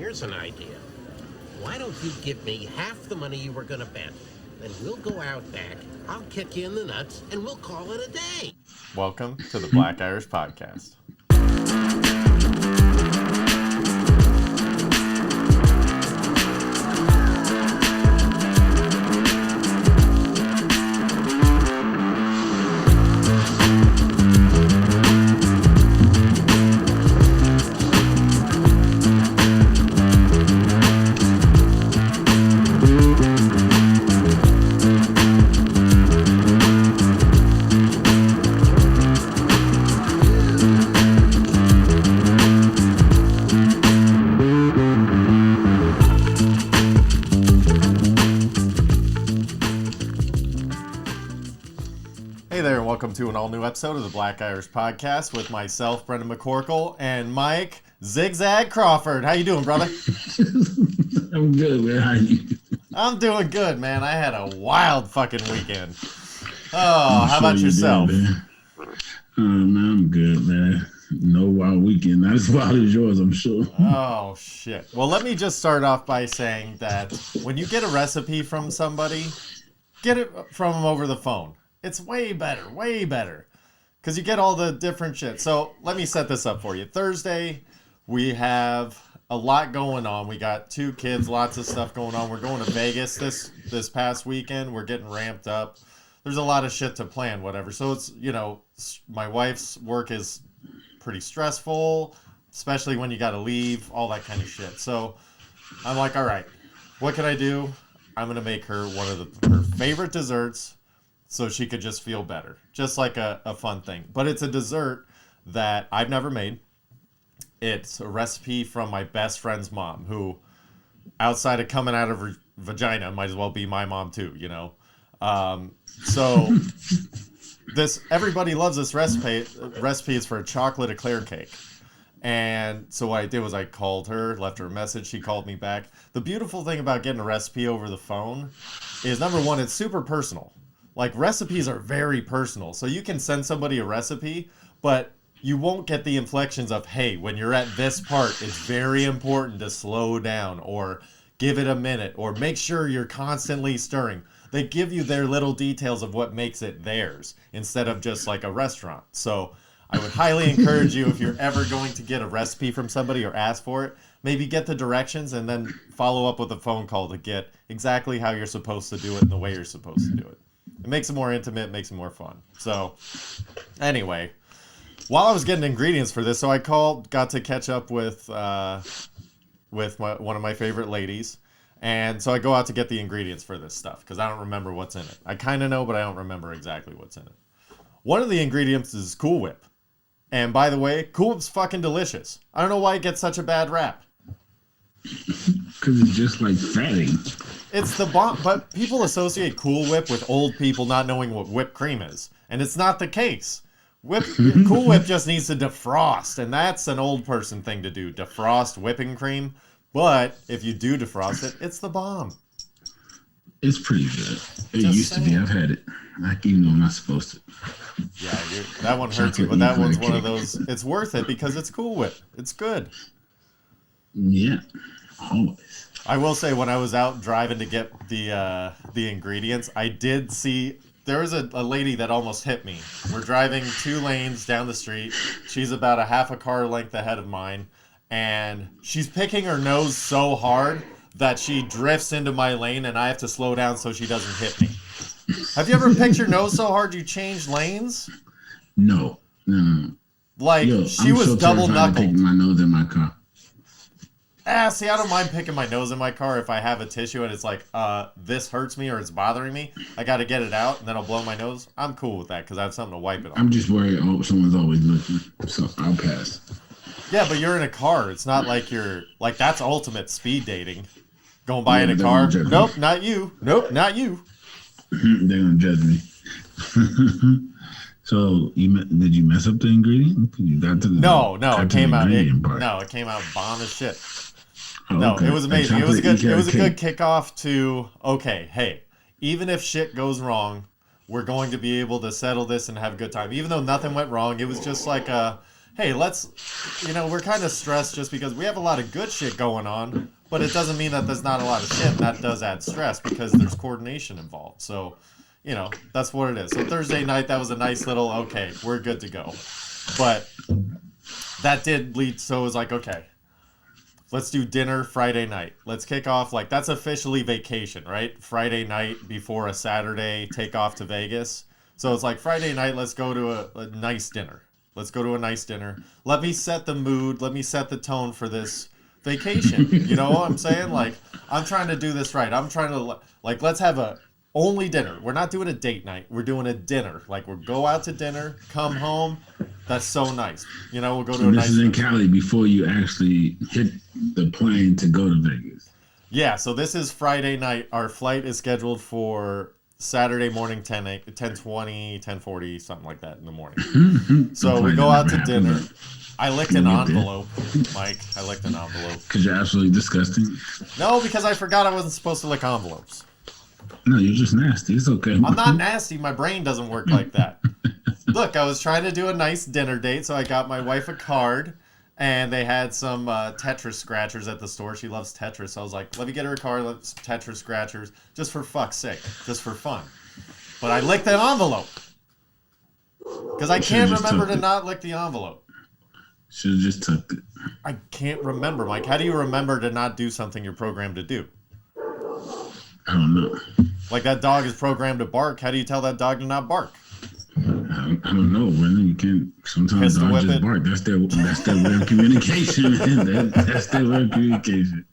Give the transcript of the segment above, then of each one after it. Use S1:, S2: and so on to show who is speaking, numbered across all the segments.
S1: Here's an idea. Why don't you give me half the money you were going to bet? Then we'll go out back, I'll kick you in the nuts, and we'll call it a day.
S2: Welcome to the Black Irish Podcast. Welcome to an all-new episode of the Black Irish Podcast with myself, Brendan McCorkle, and Mike Zigzag Crawford. How you doing, brother?
S3: I'm good, man. How are you?
S2: I'm doing good, man. I had a wild fucking weekend. Oh, how about yourself?
S3: Did, man. Man, I'm good, man. No wild weekend. Not as wild as yours, I'm sure.
S2: Oh, shit. Well, let me just start off by saying that when you get a recipe from somebody, get it from them over the phone. It's way better, because you get all the different shit. So let me set this up for you. Thursday, we have a lot going on. We got 2 kids, lots of stuff going on. We're going to Vegas this past weekend. We're getting ramped up. There's a lot of shit to plan, whatever. So it's, my wife's work is pretty stressful, especially when you got to leave, all that kind of shit. So I'm like, all right, what can I do? I'm going to make her one of her favorite desserts, so she could just feel better. Just like a fun thing. But it's a dessert that I've never made. It's a recipe from my best friend's mom, who, outside of coming out of her vagina, might as well be my mom too, So everybody loves this recipe. Recipe is for a chocolate eclair cake. And so what I did was I called her, left her a message. She called me back. The beautiful thing about getting a recipe over the phone is, number one, it's super personal. Like, recipes are very personal. So you can send somebody a recipe, but you won't get the inflections of, hey, when you're at this part, it's very important to slow down, or give it a minute, or make sure you're constantly stirring. They give you their little details of what makes it theirs, instead of just like a restaurant. So I would highly encourage you, if you're ever going to get a recipe from somebody or ask for it, maybe get the directions and then follow up with a phone call to get exactly how you're supposed to do it and the way you're supposed to do it. It makes it more intimate, makes it more fun. So, anyway, while I was getting ingredients for this, so I got to catch up with one of my favorite ladies, and so I go out to get the ingredients for this stuff, because I don't remember what's in it. I kind of know, but I don't remember exactly what's in it. One of the ingredients is Cool Whip. And by the way, Cool Whip's fucking delicious. I don't know why it gets such a bad rap.
S3: Because it's just like fatty.
S2: It's the bomb, but people associate Cool Whip with old people not knowing what whipped cream is, and it's not the case. Cool Whip just needs to defrost, and that's an old person thing to do, defrost whipping cream. But if you do defrost it, it's the bomb.
S3: It's pretty good. It used to be. I've had it. Like, even though I'm not supposed to.
S2: Yeah, that one hurts you, but that one's one of those. It's worth it because it's Cool Whip. It's good.
S3: Yeah, always.
S2: I will say, when I was out driving to get the ingredients, I did see there was a lady that almost hit me. We're driving 2 lanes down the street. She's about a half a car length ahead of mine, and she's picking her nose so hard that she drifts into my lane, and I have to slow down so she doesn't hit me. Have you ever picked your nose so hard you changed lanes?
S3: No.
S2: Like, she was double knuckled.
S3: Picking my nose in my car.
S2: See, I don't mind picking my nose in my car if I have a tissue and it's like, this hurts me or it's bothering me. I got to get it out and then I'll blow my nose. I'm cool with that because I have something to wipe it on.
S3: I'm just worried someone's always looking, so I'll pass.
S2: Yeah, but you're in a car. It's not like you're, like, that's ultimate speed dating. Going by in a car. Nope, not you. Nope, not you.
S3: They're going to judge me. So, did you mess up the ingredient? You got to the
S2: it came out. It came out bomb as shit. No, okay. It was amazing. It was a good kickoff to, okay, hey, even if shit goes wrong, we're going to be able to settle this and have a good time. Even though nothing went wrong, it was just like hey, let's, we're kind of stressed just because we have a lot of good shit going on, but it doesn't mean that there's not a lot of shit, and that does add stress because there's coordination involved. So, that's what it is. So Thursday night, that was a nice little, okay, we're good to go. But that did lead, so it was like, okay, let's do dinner Friday night. Let's kick off, like, that's officially vacation, right? Friday night before a Saturday takeoff to Vegas. So it's like, Friday night, let's go to a nice dinner. Let's go to a nice dinner. Let me set the mood. Let me set the tone for this vacation. You know what I'm saying? Like, I'm trying to do this right. I'm trying to, like, let's have a only dinner. We're not doing a date night. We're doing a dinner. Like, we'll go out to dinner, come home. That's so nice. We'll go to a nice...
S3: This is in Cali before you actually hit the plane to go to Vegas.
S2: Yeah, so this is Friday night. Our flight is scheduled for Saturday morning, 10:20, 10:40, something like that in the morning. So we go out to dinner. I licked an envelope, Mike. I licked an envelope.
S3: Because you're absolutely disgusting?
S2: No, because I forgot I wasn't supposed to lick envelopes.
S3: No, you're just nasty. It's okay.
S2: I'm not nasty. My brain doesn't work like that. Look, I was trying to do a nice dinner date, so I got my wife a card, and they had some Tetris scratchers at the store. She loves Tetris, so I was like, let me get her a card, some Tetris scratchers, just for fuck's sake, just for fun. But I licked that envelope. Because I can't remember to not lick the envelope.
S3: Should have just tucked it.
S2: I can't remember, Mike. How do you remember to not do something you're programmed to do?
S3: I don't know.
S2: Like that dog is programmed to bark. How do you tell that dog to not bark?
S3: I don't know, man. You can't. Sometimes dogs just bark. That's their way of communication. That's their way of communication.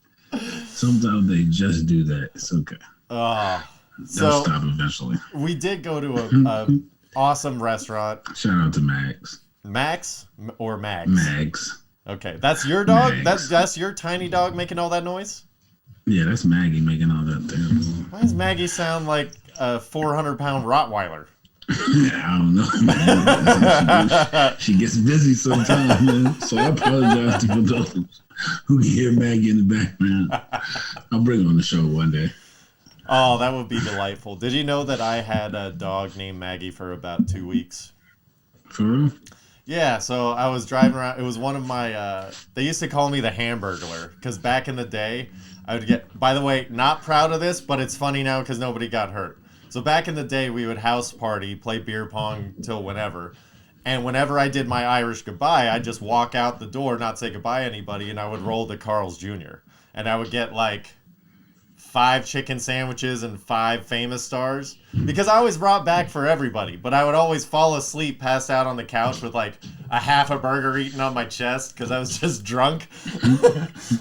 S3: Sometimes they just do that. It's okay. They'll stop eventually.
S2: We did go to a awesome restaurant.
S3: Shout out to Max.
S2: Max or Mags?
S3: Mags.
S2: Okay, that's your dog.
S3: Mags.
S2: That's your tiny dog making all that noise.
S3: Yeah, that's Maggie making all that thing.
S2: Why does Maggie sound like a 400-pound Rottweiler?
S3: I don't know. She gets busy sometimes, man. So I apologize to those who can hear Maggie in the background. I'll bring her on the show one day.
S2: Oh, that would be delightful. Did you know that I had a dog named Maggie for about 2 weeks?
S3: For real?
S2: Yeah, so I was driving around. It was one of my, they used to call me the Hamburglar, because back in the day, I would get, by the way, not proud of this, but it's funny now because nobody got hurt. So back in the day, we would house party, play beer pong till whenever. And whenever I did my Irish goodbye, I'd just walk out the door, not say goodbye to anybody, and I would roll to Carl's Jr. And I would get like 5 chicken sandwiches and 5 famous stars, because I always brought back for everybody, but I would always fall asleep, passed out on the couch with like a half a burger eaten on my chest because I was just drunk.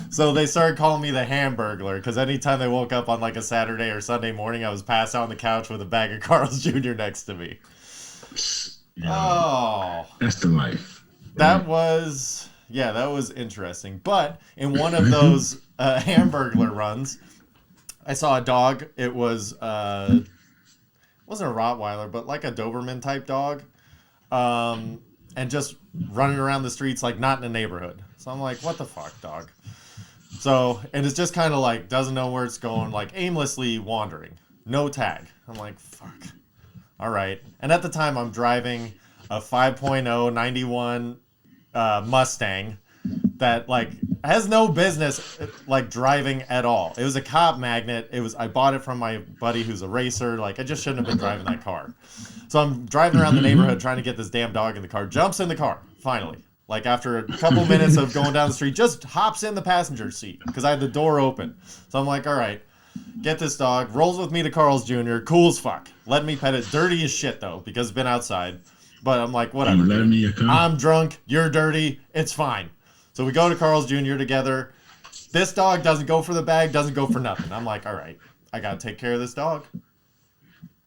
S2: So they started calling me the Hamburglar, because anytime they woke up on like a Saturday or Sunday morning, I was passed out on the couch with a bag of Carl's Jr. next to me.
S3: Yeah.
S2: Oh,
S3: that's the life.
S2: That was interesting. But in one of those Hamburglar runs, I saw a dog. It was wasn't a Rottweiler, but like a Doberman type dog, and just running around the streets like not in a neighborhood. So I'm like, what the fuck, dog? So, and it's just kind of like doesn't know where it's going, like aimlessly wandering, no tag. I'm like, fuck. All right. And at the time, I'm driving a 5.0 91 Mustang that like has no business like driving at all. It was a Cobb Magnet. I bought it from my buddy who's a racer. Like I just shouldn't have been driving that car. So I'm driving around the neighborhood trying to get this damn dog in the car. Jumps in the car finally. Like after a couple minutes of going down the street, just hops in the passenger seat because I had the door open. So I'm like, all right, get this dog. Rolls with me to Carl's Jr. Cool as fuck. Let me pet it. Dirty as shit though because it's been outside. But I'm like, whatever. I'm drunk. You're dirty. It's fine. So we go to Carl's Jr. together. This dog doesn't go for the bag, doesn't go for nothing. I'm like, all right, I got to take care of this dog.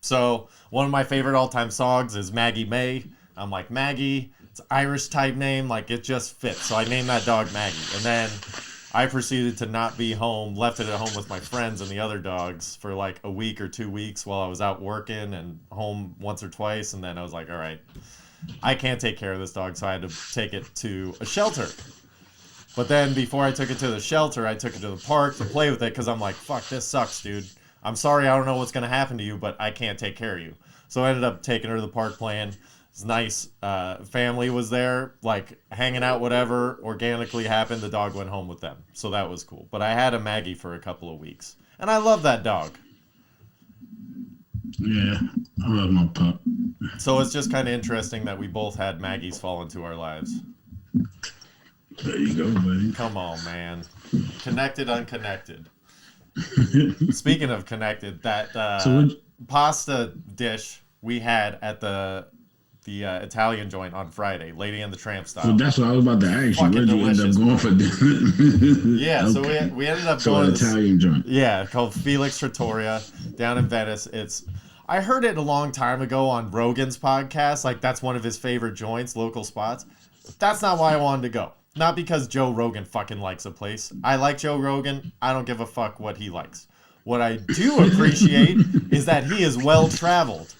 S2: So one of my favorite all-time songs is Maggie May. I'm like, Maggie, it's an Irish type name. Like, it just fits. So I named that dog Maggie. And then I proceeded to not be home, left it at home with my friends and the other dogs for like a week or 2 weeks while I was out working and home once or twice. And then I was like, all right, I can't take care of this dog. So I had to take it to a shelter. But then before I took it to the shelter, I took it to the park to play with it because I'm like, fuck, this sucks, dude. I'm sorry, I don't know what's going to happen to you, but I can't take care of you. So I ended up taking her to the park playing. was nice. Family was there, like hanging out, whatever organically happened. The dog went home with them. So that was cool. But I had a Maggie for a couple of weeks. And I love that dog.
S3: Yeah, I love my pup.
S2: So it's just kind of interesting that we both had Maggies fall into our lives.
S3: There you go, buddy.
S2: Come on, man. Connected, unconnected. Speaking of connected, that pasta dish we had at the Italian joint on Friday, Lady and the Tramp style.
S3: Well, that's what I was about to ask you. Where did you end up going for dinner?
S2: Yeah, okay. So we ended up going
S3: to an Italian joint.
S2: Yeah, called Felix Trattoria down in Venice. I heard it a long time ago on Rogan's podcast. Like, that's one of his favorite joints, local spots. That's not why I wanted to go. Not because Joe Rogan fucking likes a place. I like Joe Rogan. I don't give a fuck what he likes. What I do appreciate is that he is well-traveled.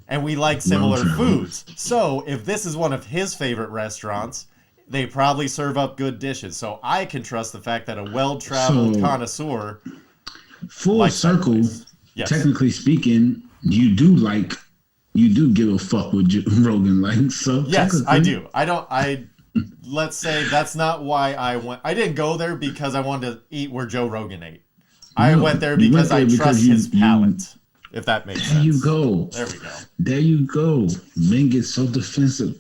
S2: And we like similar foods. So, if this is one of his favorite restaurants, they probably serve up good dishes. So, I can trust the fact that a well-traveled connoisseur...
S3: Full circle, yes. Technically speaking, you do give a fuck what Rogan likes. So
S2: yes, I do. Let's say that's not why I went. I didn't go there because I wanted to eat where Joe Rogan ate. I went there because I trust his palate. If that makes sense.
S3: There you go.
S2: There we go.
S3: There you go. Men get so defensive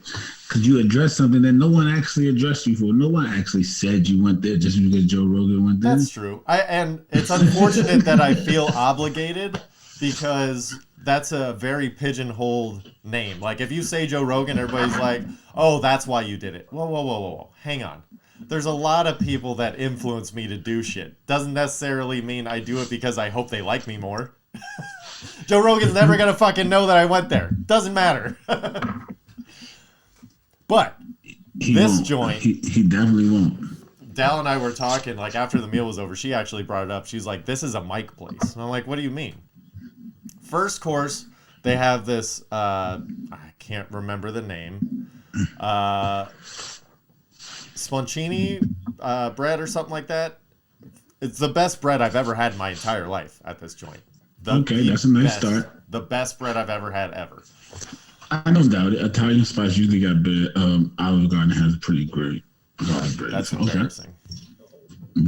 S3: because you address something that no one actually addressed you for. No one actually said you went there just because Joe Rogan went there.
S2: That's true. And it's unfortunate that I feel obligated because that's a very pigeonholed name. Like, if you say Joe Rogan, everybody's like, oh, that's why you did it. Whoa. Hang on. There's a lot of people that influence me to do shit. Doesn't necessarily mean I do it because I hope they like me more. Joe Rogan's never going to fucking know that I went there. Doesn't matter. But this joint...
S3: He definitely won't.
S2: Dal and I were talking, like, after the meal was over. She actually brought it up. She's like, this is a Mike place. And I'm like, what do you mean? First course, they have this... I can't remember the name. Sponcini bread or something like that. It's the best bread I've ever had in my entire life at this joint.
S3: That's a nice start.
S2: The best bread I've ever had ever.
S3: I don't doubt it. Italian spots usually got bread. Olive Garden has pretty great bread.
S2: That's embarrassing.
S3: Okay.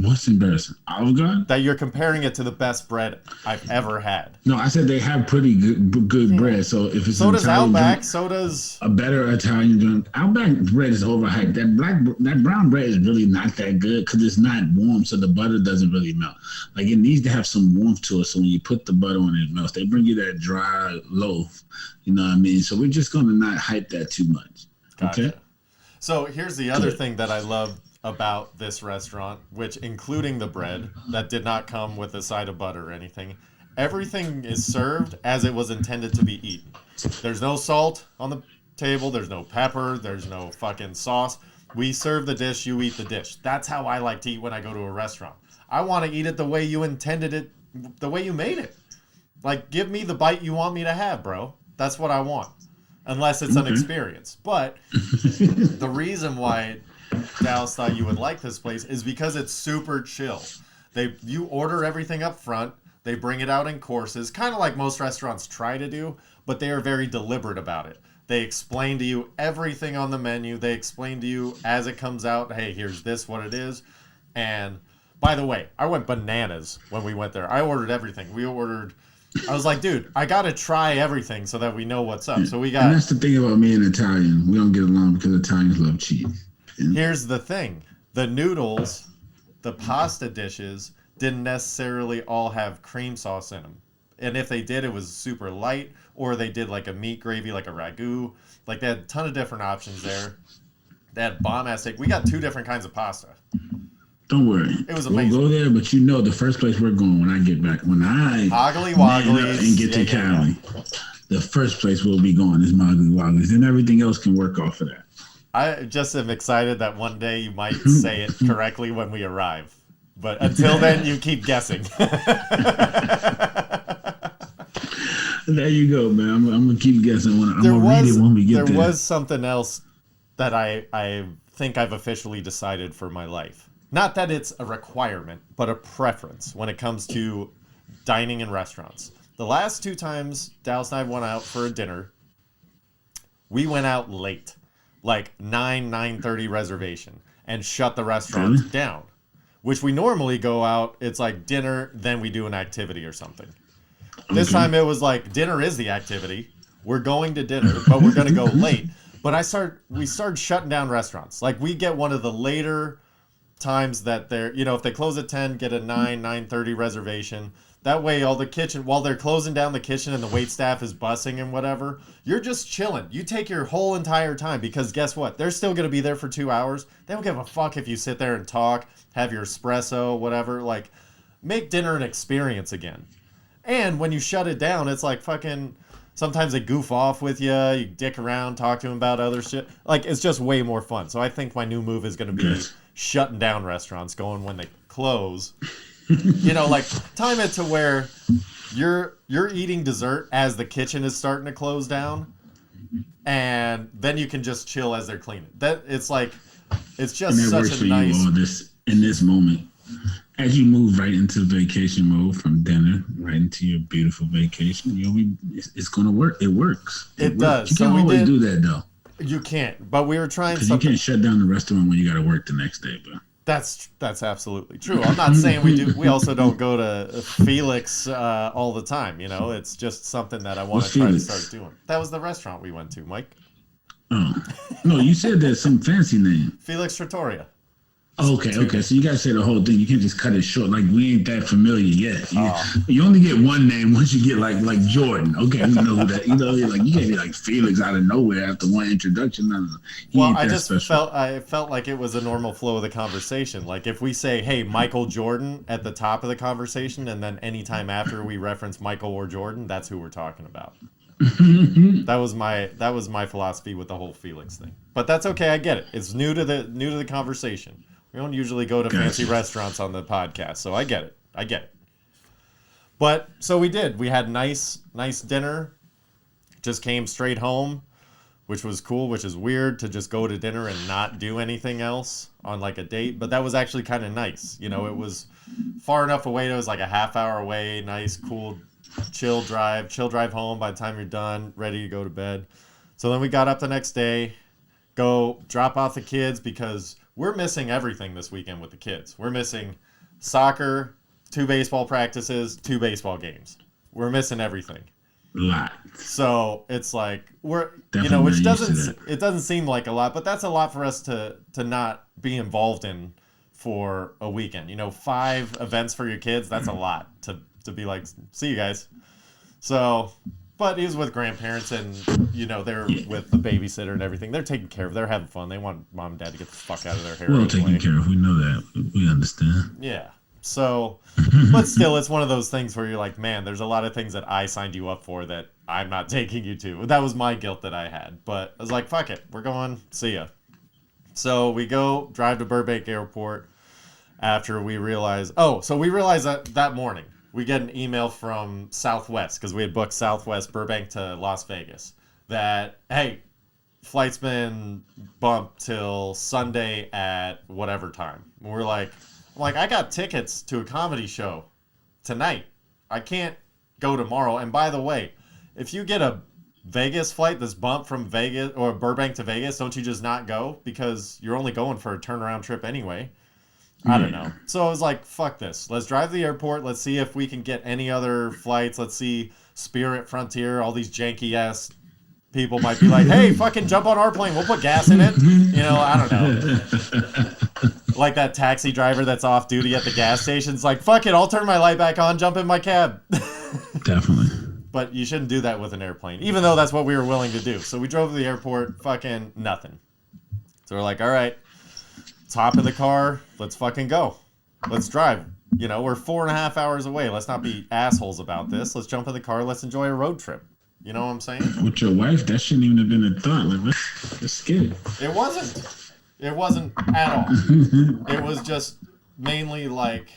S3: What's embarrassing? Olive Garden?
S2: That you're comparing it to the best bread I've ever had.
S3: No, I said they have pretty good bread. So if it's
S2: so does
S3: Italian
S2: Outback.
S3: Joint,
S2: so does
S3: a better Italian joint. Outback bread is overhyped. That brown bread is really not that good because it's not warm, so the butter doesn't really melt. Like, it needs to have some warmth to it. So when you put the butter on it, melts. They bring you that dry loaf. You know what I mean? So we're just gonna not hype that too much.
S2: Gotcha.
S3: Okay.
S2: So here's the other thing that I love about this restaurant, which including the bread that did not come with a side of butter or anything. Everything is served as it was intended to be eaten. There's no salt on the table. There's no pepper. There's no fucking sauce. We serve the dish. You eat the dish. That's how I like to eat when I go to a restaurant. I want to eat it the way you intended it, the way you made it. Like, give me the bite you want me to have, bro. That's what I want. Unless it's an experience. But the reason why Dallas thought you would like this place is because it's super chill. You order everything up front. They bring it out in courses, kind of like most restaurants try to do, but they are very deliberate about it. They explain to you everything on the menu. They explain to you as it comes out, hey, here's this, what it is. And by the way, I went bananas when we went there. I ordered everything. I was like, dude, I got to try everything so that we know what's up. So we got...
S3: And that's the thing about me and Italian. We don't get along because Italians love cheese.
S2: Here's the thing. The noodles, the pasta dishes, didn't necessarily all have cream sauce in them. And if they did, it was super light, or they did like a meat gravy, like a ragu. Like, they had a ton of different options there. They had bomb-ass steak. We got 2 different kinds of pasta.
S3: Don't worry.
S2: It was amazing.
S3: We'll go there, but you know the first place we're going when I get back, when I and get to Cali, the first place we'll be going is Moggly Wogglies, and everything else can work off of that.
S2: I just am excited that one day you might say it correctly when we arrive. But until then, you keep guessing.
S3: There you go, man. I'm going to keep guessing. I'm going to read it when we get there.
S2: There was something else that I think I've officially decided for my life. Not that it's a requirement, but a preference when it comes to dining in restaurants. The last 2 times Dallas and I went out for a dinner, We went out late, like 9:30 reservation, and shut the restaurant down. Which we normally go out, it's like dinner, then we do an activity or something. This time it was like dinner is the activity. We're going to dinner, but we're going to go late. But we started shutting down restaurants. Like we get one of the later times that they're, if they close at 10, get a 9:30 reservation. That way all the kitchen, while they're closing down the kitchen and the wait staff is bussing and whatever, you're just chilling. You take your whole entire time because guess what? They're still going to be there for 2 hours. They don't give a fuck if you sit there and talk, have your espresso, whatever. Like, make dinner an experience again. And when you shut it down, it's like fucking, sometimes they goof off with you. You dick around, talk to them about other shit. Like, it's just way more fun. So I think my new move is going to be shutting down restaurants, going when they close. Like time it to where you're eating dessert as the kitchen is starting to close down, and then you can just chill as they're cleaning. It's just such a nice.
S3: You all this in this moment, as you move right into vacation mode from dinner right into your beautiful vacation, it's gonna work. It works.
S2: It does.
S3: You can't always do that though.
S2: You can't. But we were trying
S3: something. You can't shut down the restaurant when you got to work the next day, bro.
S2: That's absolutely true. I'm not saying we do. We also don't go to Felix all the time. It's just something that I want to try to start doing. That was the restaurant we went to, Mike.
S3: Oh no, you said there's some fancy name.
S2: Felix Trattoria.
S3: Okay. So you gotta say the whole thing. You can't just cut it short. Like we ain't that familiar yet. You only get one name once you get like Jordan. Okay, we know who that. You can't be like Felix out of nowhere after one introduction. No.
S2: Well, I just felt like it was a normal flow of the conversation. Like if we say, "Hey, Michael Jordan" at the top of the conversation, and then anytime after we reference Michael or Jordan, that's who we're talking about. That was my philosophy with the whole Felix thing. But that's okay. I get it. It's new to the conversation. We don't usually go to fancy restaurants on the podcast, so I get it. But so we did. We had nice dinner. Just came straight home, which was cool, which is weird to just go to dinner and not do anything else on like a date. But that was actually kind of nice. It was far enough away. It was like a half hour away. Nice, cool, chill drive home by the time you're done, ready to go to bed. So then we got up the next day, go drop off the kids because we're missing everything this weekend with the kids. We're missing soccer, 2 baseball practices, 2 baseball games. We're missing everything.
S3: A lot.
S2: So it's like we're
S3: Definitely
S2: which doesn't seem like a lot, but that's a lot for us to not be involved in for a weekend. 5 events for your kids, that's a lot to be like, see you guys. So but he was with grandparents and, they're with the babysitter and everything. They're taken care of. They're having fun. They want mom and dad to get the fuck out of their hair.
S3: Well taken care of. We know that. We understand.
S2: Yeah. So, but still, it's one of those things where you're like, man, there's a lot of things that I signed you up for that I'm not taking you to. That was my guilt that I had. But I was like, fuck it. We're going. See ya. So we drive to Burbank Airport after we realize, we realized that morning. We get an email from Southwest because we had booked Southwest Burbank to Las Vegas that, hey, flight's been bumped till Sunday at whatever time. And I'm like, I got tickets to a comedy show tonight. I can't go tomorrow. And by the way, if you get a Vegas flight that's bumped from Vegas or Burbank to Vegas, don't you just not go? Because you're only going for a turnaround trip anyway. I don't know. So I was like, fuck this. Let's drive to the airport. Let's see if we can get any other flights. Let's see Spirit, Frontier, all these janky-ass people might be like, hey, fucking jump on our plane. We'll put gas in it. I don't know. Like that taxi driver that's off duty at the gas station's like, fuck it, I'll turn my light back on, jump in my cab.
S3: Definitely.
S2: But you shouldn't do that with an airplane, even though that's what we were willing to do. So we drove to the airport, fucking nothing. So we're like, all right. Let's hop in the car. Let's fucking go. Let's drive. We're 4.5 hours away. Let's not be assholes about this. Let's jump in the car. Let's enjoy a road trip. You know what I'm saying?
S3: With your wife, that shouldn't even have been a thought. Like, let's get it.
S2: It wasn't. It wasn't at all. It was just mainly like,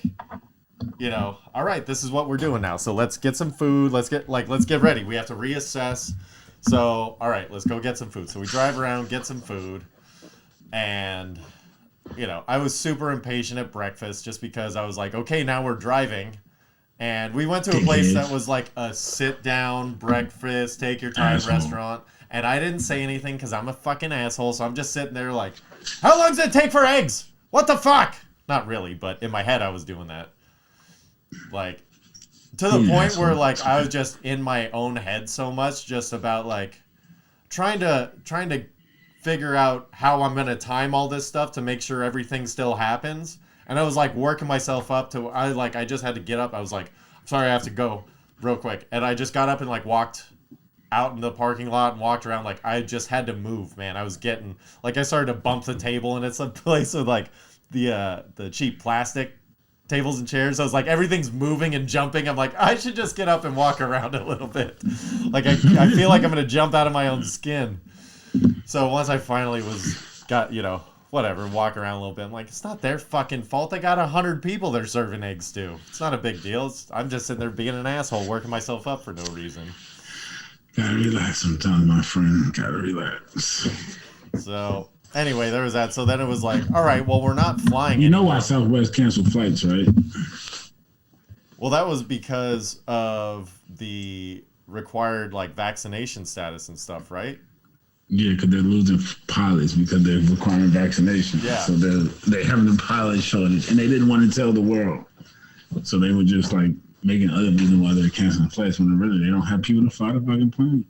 S2: all right, this is what we're doing now. So let's get some food. Let's get ready. We have to reassess. So, all right, let's go get some food. So we drive around, get some food, and I was super impatient at breakfast just because I was like, okay, now we're driving. And we went to a place that was like a sit-down breakfast, take your time restaurant. And I didn't say anything because I'm a fucking asshole. So I'm just sitting there like, how long does it take for eggs? What the fuck? Not really, but in my head I was doing that. Like, to the point where like I was just in my own head so much, just about like trying to figure out how I'm gonna time all this stuff to make sure everything still happens. And I was like working myself up to I just had to get up. I was like, sorry, I have to go real quick. And I just got up and like walked out in the parking lot and walked around. Like I just had to move, man. I was getting like I started to bump the table, and it's a place with like the cheap plastic tables and chairs. I was like, everything's moving and jumping. I'm like, I should just get up and walk around a little bit. Like I feel like I'm gonna jump out of my own skin. So once I finally whatever, walk around a little bit, I'm like, it's not their fucking fault. They got 100 people they're serving eggs to. It's not a big deal. I'm just sitting there being an asshole, working myself up for no reason.
S3: Gotta relax sometimes, my friend. Gotta relax.
S2: So anyway, there was that. So then it was like, all right, well, we're not flying.
S3: You know why Southwest canceled flights, right?
S2: Well, that was because of the required like vaccination status and stuff, right?
S3: Yeah, because they're losing pilots because they're requiring vaccination.
S2: Yeah.
S3: So they're having a pilot shortage, and they didn't want to tell the world. So they were just like making other reasons why they're canceling flights when really they don't have people to fly the fucking plane.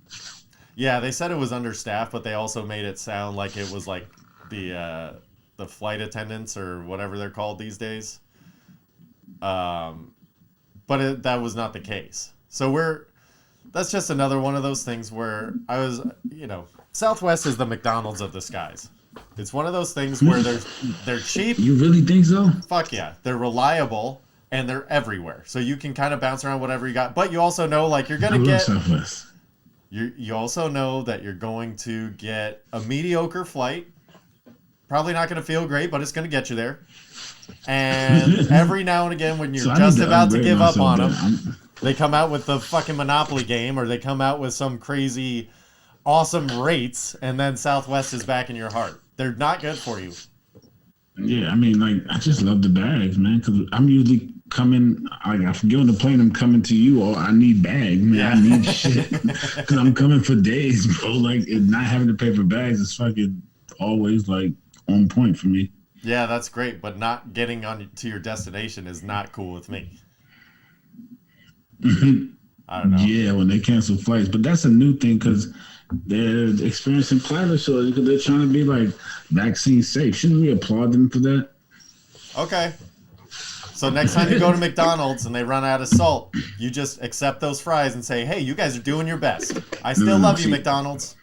S2: Yeah, they said it was understaffed, but they also made it sound like it was like the flight attendants or whatever they're called these days. But that was not the case. So that's just another one of those things where I was, Southwest is the McDonald's of the skies. It's one of those things where they're cheap.
S3: You really think so?
S2: Fuck yeah. They're reliable and they're everywhere. So you can kind of bounce around whatever you got. But you also know like you're going to get
S3: Southwest.
S2: You also know that you're going to get a mediocre flight. Probably not going to feel great, but it's going to get you there. And every now and again when you're just about to give up on them, they come out with the fucking Monopoly game, or they come out with some crazy awesome rates, and then Southwest is back in your heart. They're not good for you.
S3: Yeah, I mean, like, I just love the bags, man, because I'm usually coming, like, I forget on the plane, I'm coming to you, or I need bags, man. Yeah. I need shit, because I'm coming for days, bro. Like, not having to pay for bags is fucking always, like, on point for me.
S2: Yeah, that's great, but not getting on to your destination is not cool with me. I don't know.
S3: Yeah, when they cancel flights, but that's a new thing because they're experiencing pilot shortage because they're trying to be like vaccine safe. Shouldn't we applaud them for that?
S2: Okay. So next time you go to McDonald's and they run out of salt, you just accept those fries and say, "Hey, you guys are doing your best. I still love you, McDonald's."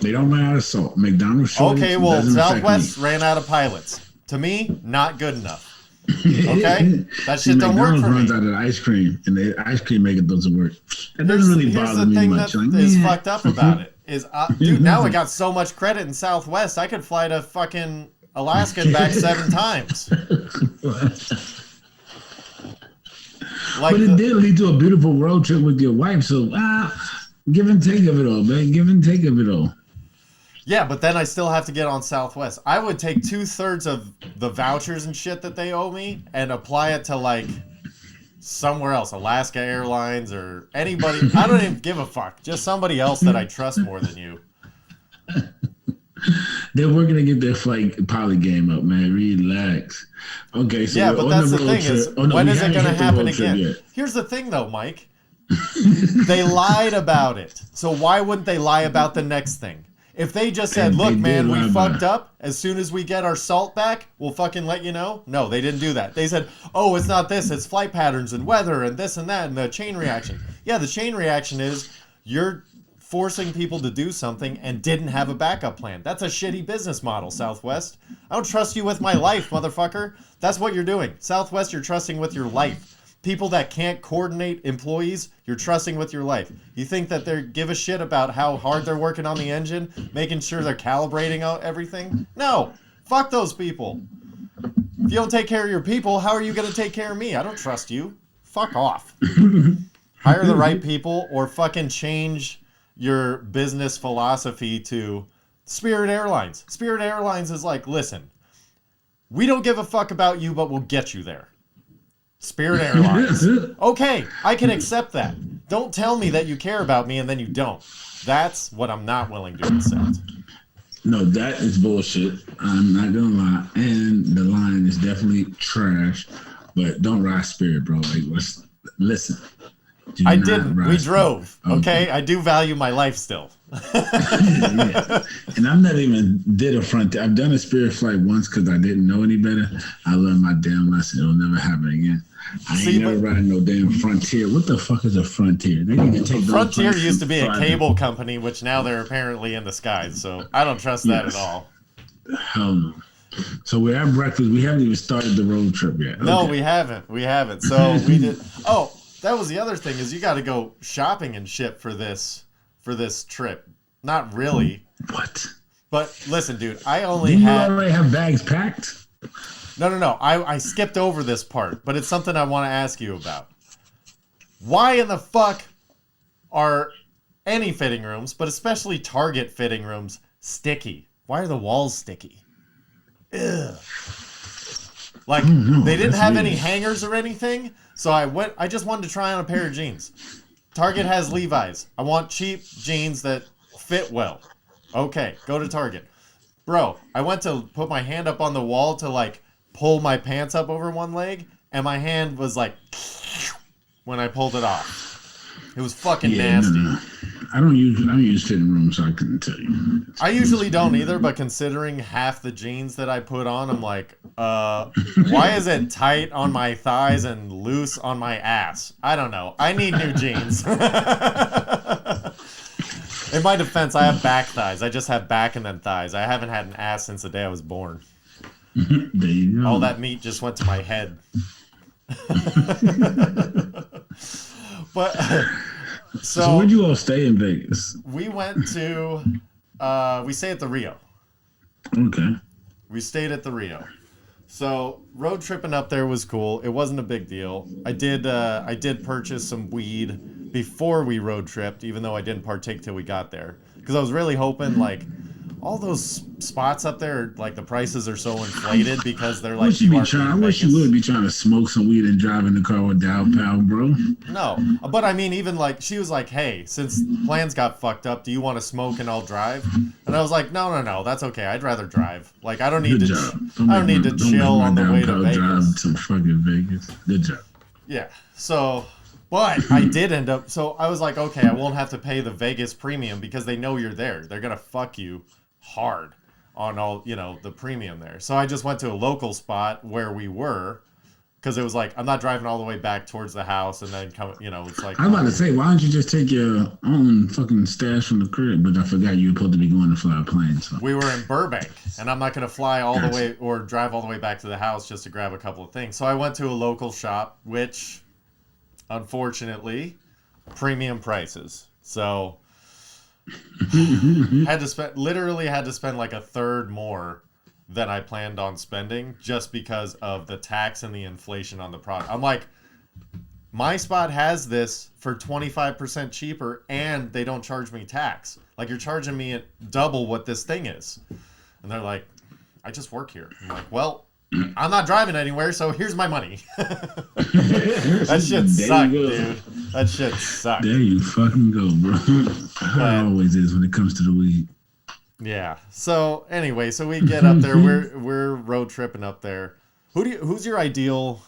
S3: They don't run out of salt. McDonald's shortage.
S2: Okay, well, Southwest ran out of pilots. To me, not good enough. Okay, that shit don't work for me.
S3: McDonald's runs out of ice cream, and the ice cream maker doesn't work. It doesn't really bother me much.
S2: Here's the thing that is fucked up about it is, dude, now I got so much credit in Southwest, I could fly to fucking Alaska and back 7 times.
S3: But it did lead to a beautiful road trip with your wife, so give and take of it all, man. Give and take of it all.
S2: Yeah, but then I still have to get on Southwest. I would take 2/3 of the vouchers and shit that they owe me and apply it to like somewhere else, Alaska Airlines or anybody. I don't even give a fuck. Just somebody else that I trust more than you.
S3: They're working to get their flight pilot game up, man. Relax. Okay, so
S2: yeah, but that's the thing is, when is it going to happen again? Here's the thing, though, Mike. They lied about it. So why wouldn't they lie about the next thing? If they just said, look, man, we fucked up. As soon as we get our salt back, we'll fucking let you know. No, they didn't do that. They said, oh, it's not this. It's flight patterns and weather and this and that and the chain reaction. Yeah, the chain reaction is you're forcing people to do something and didn't have a backup plan. That's a shitty business model, Southwest. I don't trust you with my life, motherfucker. That's what you're doing. Southwest, you're trusting with your life. People that can't coordinate employees, you're trusting with your life. You think that they give a shit about how hard they're working on the engine, making sure they're calibrating out everything? No. Fuck those people. If you don't take care of your people, how are you going to take care of me? I don't trust you. Fuck off. Hire the right people or fucking change your business philosophy to Spirit Airlines. Spirit Airlines is like, listen, we don't give a fuck about you, but we'll get you there. Spirit Airlines. Okay, I can accept that. Don't tell me that you care about me and then you don't. That's what I'm not willing to accept.
S3: No, that is bullshit. I'm not gonna lie, and the line is definitely trash. But don't ride Spirit, bro. Like, listen.
S2: I didn't. We drove. Okay, I do value my life still.
S3: Yeah. And I've not even did a Frontier. I've done a Spirit flight once because I didn't know any better. I learned my damn lesson. It'll never happen again. I ain't never riding no damn Frontier. What the fuck is a Frontier? They need to take
S2: Frontier used to be a cable company, which now they're apparently in the skies. So I don't trust that at all.
S3: Hell no. So we're at breakfast. We haven't even started the road trip yet.
S2: No, we haven't. We haven't. So we did. Oh, that was the other thing is you got to go shopping and shit for this trip. Not really.
S3: What?
S2: But listen, dude, I only
S3: Didn't
S2: had.
S3: you already have bags packed?
S2: No. I skipped over this part, but it's something I want to ask you about. Why in the fuck are any fitting rooms, but especially Target fitting rooms, sticky? Why are the walls sticky? Ugh. Like, they didn't have any hangers or anything, so I just wanted to try on a pair of jeans. Target has Levi's. I want cheap jeans that fit well. Okay, go to Target. Bro, I went to put my hand up on the wall to, like, pull my pants up over one leg, and my hand was like when I pulled it off. It was fucking nasty.
S3: No. I don't use fitting rooms, so I couldn't tell you.
S2: I usually don't either, but considering half the jeans that I put on, I'm like, why is it tight on my thighs and loose on my ass? I don't know. I need new jeans. In my defense, I have back thighs. I just have back and then thighs. I haven't had an ass since the day I was born.
S3: There you go.
S2: All that meat just went to my head. But
S3: so where'd you all stay in Vegas?
S2: We went to we stayed at the Rio.
S3: Okay.
S2: We stayed at the Rio. So road tripping up there was cool. It wasn't a big deal. I did purchase some weed before we road tripped, even though I didn't partake till we got there. Because I was really hoping, like, all those spots up there, like, the prices are so inflated because they're like.
S3: I wish you would be trying to smoke some weed and drive in the car with Dow Pal, bro.
S2: No, but I mean, even like, she was like, "Hey, since plans got fucked up, do you want to smoke and I'll drive?" And I was like, "No, that's okay. I'd rather drive. Like, I don't need to chill on the way to Vegas."
S3: Drive to fucking Vegas. Good job.
S2: Yeah. So. But I did end up, so I was like, okay, I won't have to pay the Vegas premium because they know you're there. They're going to fuck you hard on all, the premium there. So I just went to a local spot where we were because it was like, I'm not driving all the way back towards the house and then come, it's like.
S3: I was about to say, why don't you just take your own fucking stash from the crib? But I forgot you were supposed to be going to fly a plane. So.
S2: We were in Burbank and I'm not going to fly all the way or drive all the way back to the house just to grab a couple of things. So I went to a local shop, which. Unfortunately, premium prices. So had to spend like a third more than I planned on spending just because of the tax and the inflation on the product. I'm like, my spot has this for 25% cheaper and they don't charge me tax. Like, you're charging me at double what this thing is. And they're like, I just work here. I'm like, well, I'm not driving anywhere, so here's my money. That shit sucked, dude. That shit sucked.
S3: There you fucking go, bro. How it always is when it comes to the weed.
S2: Yeah. So anyway, so we get up there. We're road tripping up there. Who's your ideal,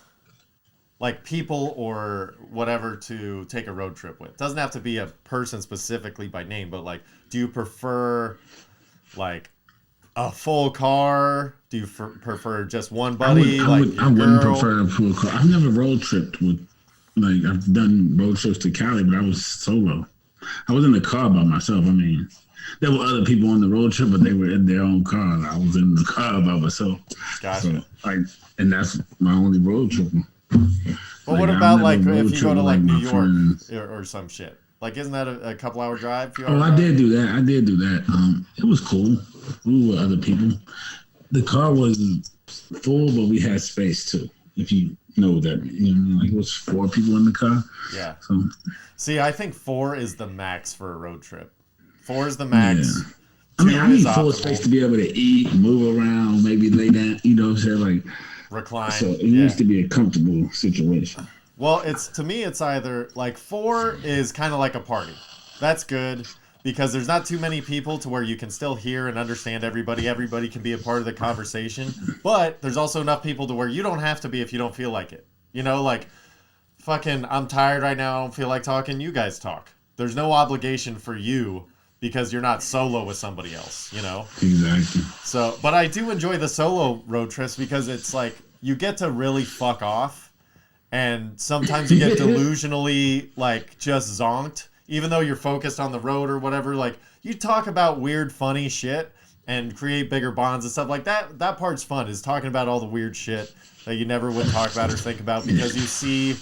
S2: like, people or whatever to take a road trip with? Doesn't have to be a person specifically by name, but like, do you prefer like a full car? Do you prefer just one buddy?
S3: I wouldn't prefer a full car. I've never road tripped with, like, I've done road trips to Cali, but I was solo. I was in the car by myself. I mean, there were other people on the road trip, but they were in their own car. And I was in the car by myself.
S2: Gotcha.
S3: So, and that's my only road trip.
S2: Well, what about, like, if you go to, like, New York or some shit? Like, isn't that a couple-hour drive?
S3: I did do that. It was cool. We were with other people. The car was full, but we had space too. If you know what that means, like, it was 4 people in the car.
S2: Yeah.
S3: So,
S2: see, I think 4 is the max for a road trip. 4 is the max.
S3: Yeah. I need full space to be able to eat, move around, maybe lay down. Like recline. So it needs to be a comfortable situation.
S2: Well, to me, it's either like 4 is kind of like a party. That's good because there's not too many people to where you can still hear and understand everybody. Everybody can be a part of the conversation, but there's also enough people to where you don't have to be if you don't feel like it. You know, like fucking, I'm tired right now. I don't feel like talking. You guys talk. There's no obligation for you because you're not solo with somebody else, you know?
S3: Exactly.
S2: So, but I do enjoy the solo road trips because it's like you get to really fuck off, and sometimes you get delusionally like just zonked, even though you're focused on the road or whatever. Like you talk about weird, funny shit and create bigger bonds and stuff like that. That part's fun, is talking about all the weird shit that you never would talk about or think about because you see,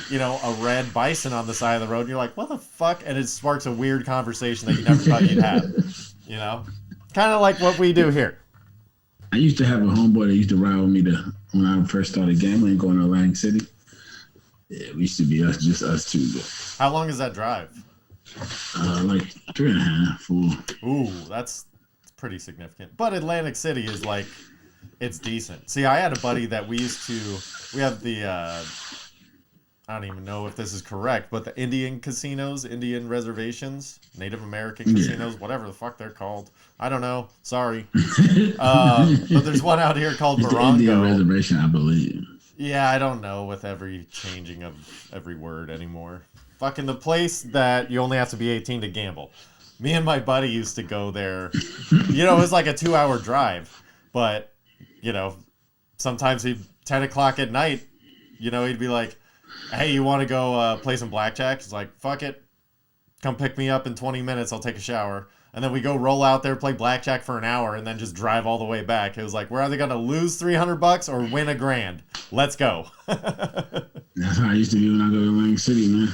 S2: you know, a red bison on the side of the road and you're like, what the fuck? And it sparks a weird conversation that you never thought you'd have, you know? Kind of like what we do here.
S3: I used to have a homeboy that used to ride with me when I first started gambling, going to Atlantic City. Yeah, we used to be just us two. But,
S2: how long is that drive?
S3: like 3.5, 4.
S2: Ooh, that's pretty significant. But Atlantic City is like, it's decent. See, I had a buddy that we have the, I don't even know if this is correct, but the Indian casinos, Indian reservations, Native American casinos, whatever the fuck they're called. I don't know. Sorry. But there's one out here called
S3: It's
S2: Morongo.
S3: the Indian reservation, I believe.
S2: Yeah, I don't know with every changing of every word anymore. Fucking the place that you only have to be 18 to gamble. Me and my buddy used to go there. You know, it was like a 2-hour drive. But, you know, sometimes 10 o'clock at night, you know, he'd be like, hey, you want to go play some blackjack? He's like, fuck it. Come pick me up in 20 minutes. I'll take a shower. And then we go roll out there, play blackjack for an hour, and then just drive all the way back. It was like, we're either going to lose $300 or win $1,000. Let's go.
S3: That's how I used to be when I go to Atlantic City, man.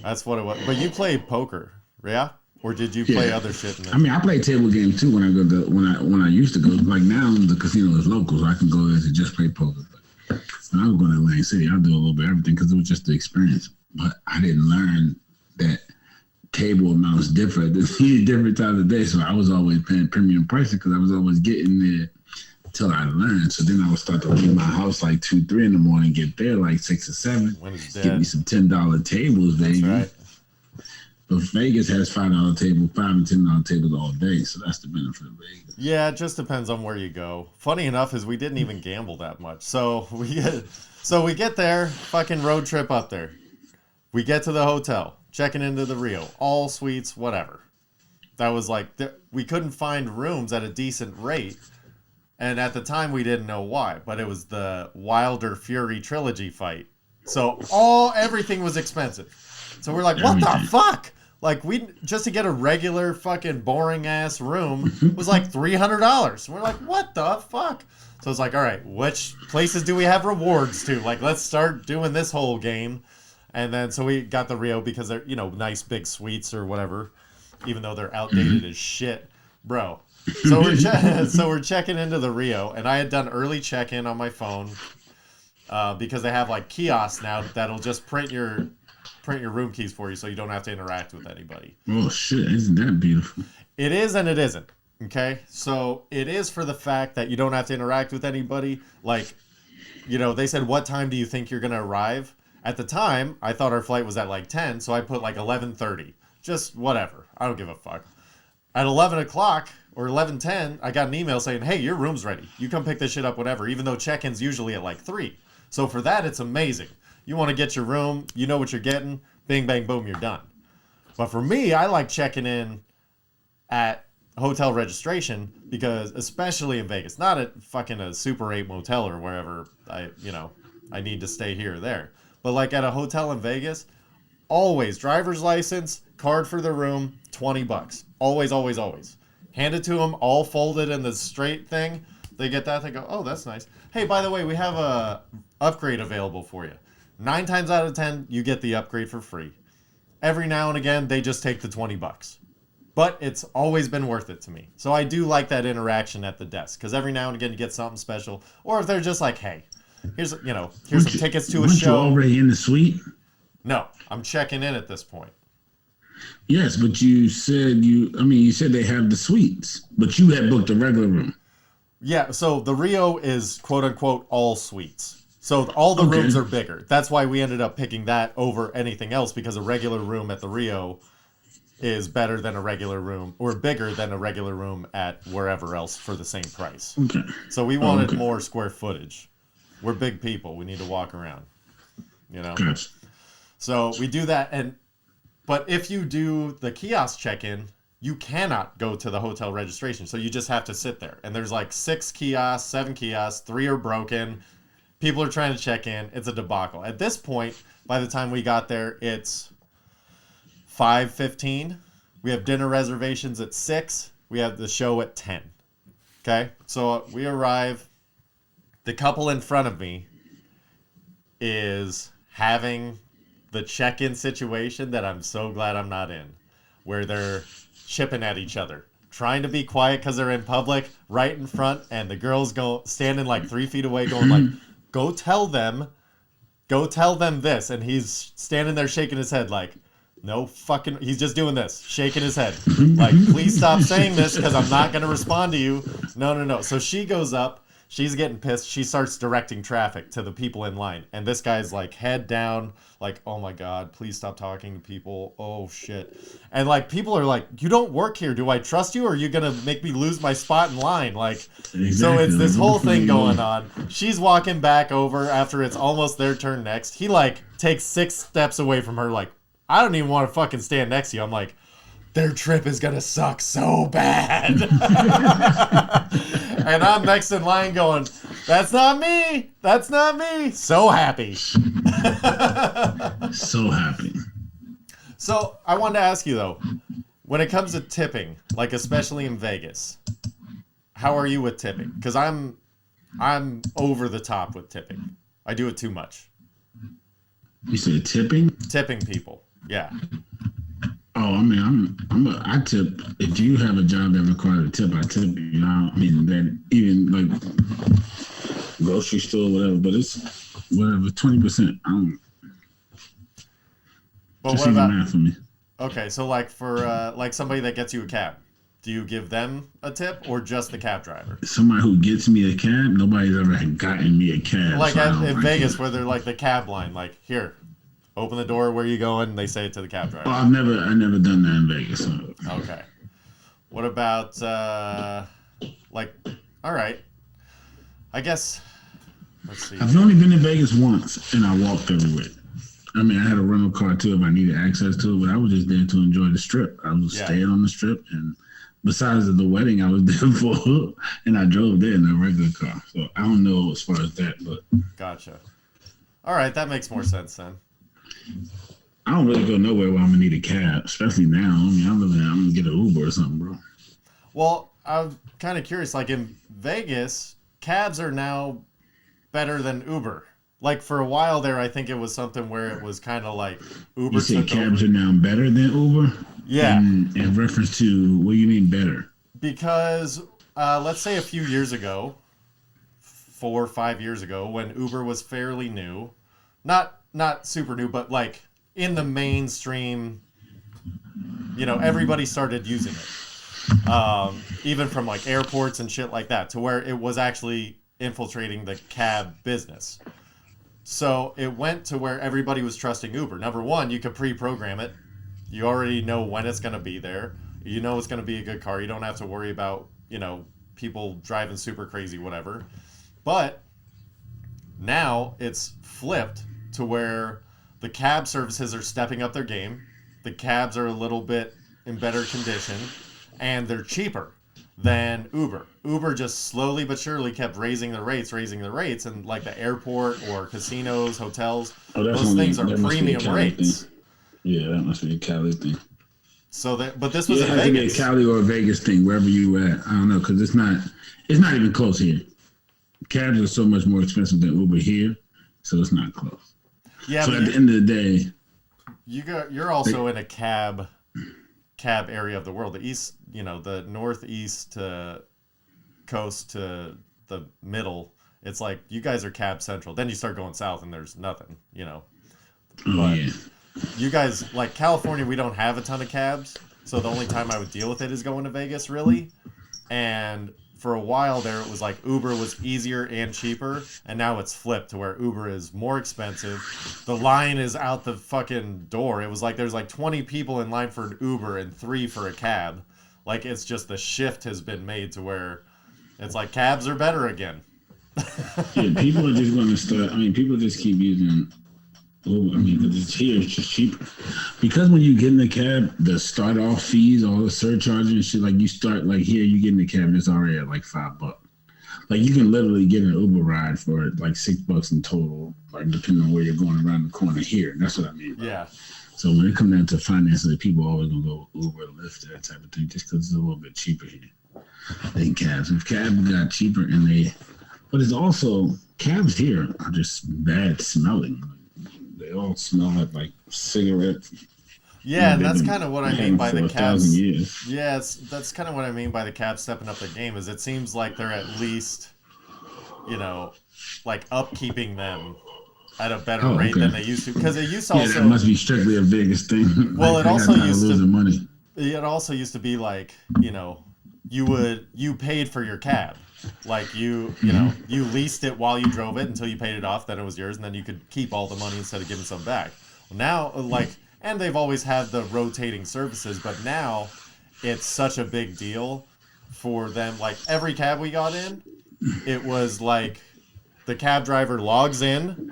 S2: That's what it was. But you played poker, yeah? Or did you play other shit in there?
S3: I mean, I play table games too when I go to when I used to go. Like now, the casino is local, so I can go there to just play poker. But when I was going to Atlantic City, I do a little bit of everything because it was just the experience. But I didn't learn that table amounts differ at different times of the day. So I was always paying premium prices because I was always getting there until I learned. So then I would start to leave my house like 2, 3 in the morning, get there like 6 or 7, get me some $10 tables, baby.
S2: That's right.
S3: But Vegas has $5 table, $5 and $10 tables all day, so that's the benefit of Vegas.
S2: Yeah, it just depends on where you go. Funny enough is we didn't even gamble that much. So we get there, fucking road trip up there. We get to the hotel, checking into the Rio, all suites, whatever. That was like, we couldn't find rooms at a decent rate. And at the time, we didn't know why. But it was the Wilder Fury trilogy fight. So everything was expensive. So we're like, what the fuck? Like, just to get a regular fucking boring ass room was like $300. We're like, what the fuck? So it's like, all right, which places do we have rewards to? Like, let's start doing this whole game. And then, so we got the Rio because they're, you know, nice big suites or whatever, even though they're outdated as shit, bro. So we're checking into the Rio, and I had done early check-in on my phone because they have like kiosks now that'll just print your room keys for you, so you don't have to interact with anybody.
S3: Oh shit! Isn't that beautiful?
S2: It is, and it isn't. Okay, so it is for the fact that you don't have to interact with anybody. Like, you know, they said, "What time do you think you're gonna arrive?" At the time, I thought our flight was at like 10, so I put like 11:30. Just whatever. I don't give a fuck. At 11 o'clock or 11:10, I got an email saying, hey, your room's ready. You come pick this shit up whenever, even though check-in's usually at like 3. So for that, it's amazing. You want to get your room, you know what you're getting, bing, bang, boom, you're done. But for me, I like checking in at hotel registration because, especially in Vegas, not at fucking a Super 8 motel or wherever I need to stay here or there. But like at a hotel in Vegas, always driver's license, card for the room, $20. Always, always, always. Hand it to them, all folded in the straight thing. They get that, they go, oh, that's nice. Hey, by the way, we have a upgrade available for you. 9 times out of 10, you get the upgrade for free. Every now and again, they just take the $20. But it's always been worth it to me. So I do like that interaction at the desk, because every now and again you get something special. Or if they're just like, hey, here's some tickets to a show.
S3: Weren't you already in the suite?
S2: No, I'm checking in at this point.
S3: Yes, but you said you said they have the suites, but you had booked a regular room.
S2: Yeah, so the Rio is quote unquote all suites. So all the rooms are bigger. That's why we ended up picking that over anything else, because a regular room at the Rio is better than a regular room, or bigger than a regular room at wherever else for the same price.
S3: Okay.
S2: So we wanted more square footage. We're big people. We need to walk around, you know?
S3: Gotcha.
S2: So we do that. But if you do the kiosk check-in, you cannot go to the hotel registration. So you just have to sit there. And there's like 6 kiosks, 7 kiosks, 3 are broken. People are trying to check in. It's a debacle. At this point, by the time we got there, it's 5:15. We have dinner reservations at 6. We have the show at 10. Okay? So we arrive. The couple in front of me is having the check-in situation that I'm so glad I'm not in, where they're chipping at each other, trying to be quiet because they're in public, right in front, and the girls standing like 3 feet away going like, go tell them this. And he's standing there shaking his head like, no fucking, he's just doing this, shaking his head. Like, please stop saying this because I'm not going to respond to you. No. So she goes up, she's getting pissed. She starts directing traffic to the people in line. And this guy's like head down, like, oh my God, please stop talking to people. Oh shit. And like, people are like, you don't work here. Do I trust you? Or are you going to make me lose my spot in line? Like, exactly. So it's this whole thing going on. She's walking back over after it's almost their turn next. He like takes 6 steps away from her. Like, I don't even want to fucking stand next to you. I'm like, their trip is going to suck so bad. And I'm next in line going, that's not me. That's not me. So happy.
S3: So happy.
S2: So I wanted to ask you, though, when it comes to tipping, like especially in Vegas, how are you with tipping? Because I'm over the top with tipping. I do it too much.
S3: You said tipping?
S2: Tipping people. Yeah.
S3: Oh, I mean, I tip. If you have a job that requires a tip, I tip you. I mean, that even like grocery store, whatever. But it's whatever, 20%. I don't.
S2: But
S3: just
S2: what about
S3: math for me?
S2: Okay, so like for like somebody that gets you a cab, do you give them a tip or just the cab driver?
S3: Somebody who gets me a cab, nobody's ever gotten me a cab.
S2: Like in Vegas, where they're like the cab line, like here. Open the door, where you going? And they say it to the cab driver.
S3: Oh, I've never done that in Vegas. So.
S2: Okay. What about, like, all right. I guess, let's see.
S3: I've only been to Vegas once, and I walked everywhere. I mean, I had a rental car, too, if I needed access to it, but I was just there to enjoy the strip. I was staying on the strip, and besides the wedding I was there for, and I drove there in a regular car. So I don't know as far as that, but.
S2: Gotcha. All right, that makes more sense then.
S3: I don't really go nowhere where I'm gonna need a cab, especially now. I mean, I'm gonna get an Uber or something, bro.
S2: Well, I'm kind of curious. Like in Vegas, cabs are now better than Uber. Like for a while there, I think it was something where it was kind of like Uber.
S3: You say cabs are now better than Uber?
S2: Yeah.
S3: In reference to, what do you mean better?
S2: Because let's say a few years ago, 4 or 5 years ago, when Uber was fairly new, not super new, but like in the mainstream, you know, everybody started using it. Even from like airports and shit like that, to where it was actually infiltrating the cab business. So it went to where everybody was trusting Uber. Number one, you could pre-program it. You already know when it's going to be there. You know it's going to be a good car. You don't have to worry about, you know, people driving super crazy, whatever. But now it's flipped to where the cab services are stepping up their game. The cabs are a little bit in better condition, and they're cheaper than Uber. Uber just slowly but surely kept raising the rates, and like the airport or casinos, hotels, those things are premium rates.
S3: Yeah, that must be a Cali thing.
S2: So but this was
S3: in Vegas. It has to be a Cali or a Vegas thing, wherever you at. I don't know, because it's not even close here. Cabs are so much more expensive than Uber here, so it's not close. Yeah, so at the end of the day,
S2: you're also in a cab area of the world. The east, you know, the northeast to coast to the middle. It's like you guys are cab central. Then you start going south, and there's nothing, you know. But you guys, like California, we don't have a ton of cabs, so the only time I would deal with it is going to Vegas, really. And for a while there, it was like Uber was easier and cheaper, and now it's flipped to where Uber is more expensive. The line is out the fucking door. It was like there's like 20 people in line for an Uber and 3 for a cab. Like, it's just the shift has been made to where it's like cabs are better again.
S3: Yeah, people are just going to start. I mean, people just keep using Uber. I mean, because it's here, it's just cheaper. Because when you get in the cab, the start off fees, all the surcharges and shit, like you start, like here, you get in the cab and it's already at like $5. Like, you can literally get an Uber ride for like $6 in total, like depending on where you're going around the corner here. That's what I mean.
S2: Yeah.
S3: So when it comes down to finances, people always gonna go Uber, Lyft, that type of thing, just because it's a little bit cheaper here than cabs. If cabs got cheaper but it's also, cabs here are just bad smelling. They all smell like cigarettes.
S2: Yeah, and that's kind of what I mean by the cabs.
S3: Years.
S2: Yeah, that's kind of what I mean by the cabs stepping up their game. Is it seems like they're at least, like upkeeping them at a better rate than they used to. Because it used to also.
S3: Yeah, that must be strictly a Vegas thing.
S2: Well,
S3: like,
S2: it also used to
S3: money.
S2: It also used to be like, you paid for your cab. Like you leased it while you drove it until you paid it off, then it was yours, and then you could keep all the money instead of giving some back. Well, now, and they've always had the rotating services, but now it's such a big deal for them. Like, every cab we got in, it was like the cab driver logs in,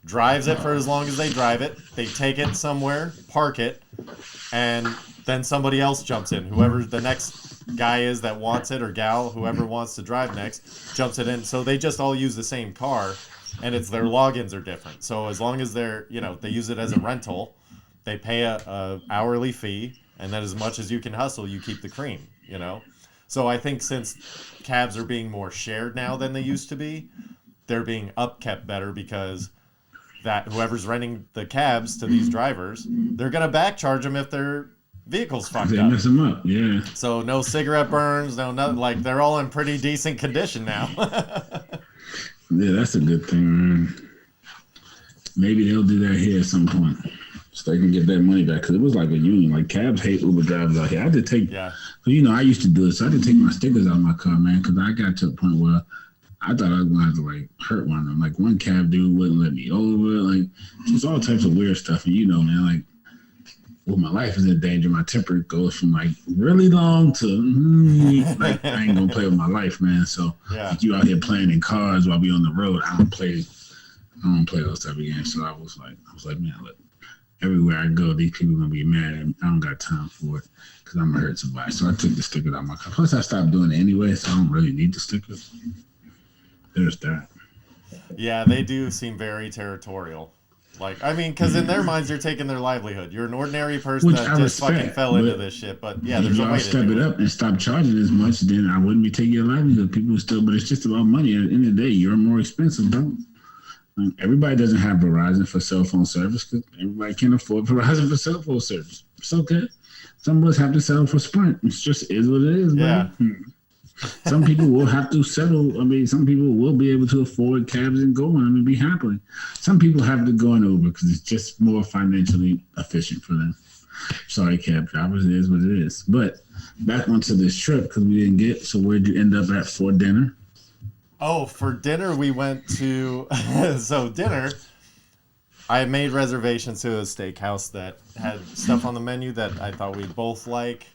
S2: drives it for as long as they drive it, they take it somewhere, park it, and then somebody else jumps in. Whoever the next guy is that wants it, or gal, whoever wants to drive next, jumps it in. So they just all use the same car, and it's their logins are different. So as long as they're, they use it as a rental, they pay a hourly fee, and then as much as you can hustle, you keep the cream, So I think since cabs are being more shared now than they used to be, they're being upkept better, because that whoever's renting the cabs to these drivers, they're going to back charge them if their vehicle's fucked
S3: they
S2: up.
S3: mess them up, yeah.
S2: So no cigarette burns, no nothing. Like, they're all in pretty decent condition now.
S3: Yeah, that's a good thing, man. Maybe they'll do that here at some point, so they can get that money back. Because it was like a union. Like, cabs hate Uber drivers out here. I did take, I used to do it, so I did take my stickers out of my car, man, because I got to a point where I thought I was going to have to, hurt one of them. Like, one cab dude wouldn't let me over. Just all types of weird stuff. And, man, my life is in danger. My temper goes from, really long to, I ain't going to play with my life, man. So, you out here playing in cars while we on the road, I don't play those type of games. So I was like, man, look, everywhere I go, these people going to be mad at me. I don't got time for it because I'm going to hurt somebody. So I took the stickers out of my car. Plus, I stopped doing it anyway, so I don't really need the stickers. There's that.
S2: Yeah, they do seem very territorial. Because in their minds, you're taking their livelihood. You're an ordinary person that just fucking fell into this shit. But yeah, there's a way to
S3: step it up and stop charging as much, then I wouldn't be taking your livelihood. People still, but it's just about money. At the end of the day, you're more expensive, bro. Everybody doesn't have Verizon for cell phone service because everybody can't afford Verizon for cell phone service. It's okay. Some of us have to settle for Sprint. It just is what it is, bro. Yeah. Some people will have to settle. Some people will be able to afford cabs and go on and be happy. Some people have to go on Uber because it's just more financially efficient for them. Sorry, cab drivers, it is what it is. But back onto this trip, because we didn't get, so where'd you end up at for dinner?
S2: Oh, for dinner, we went to, dinner, I made reservations to a steakhouse that had stuff on the menu that I thought we'd both like.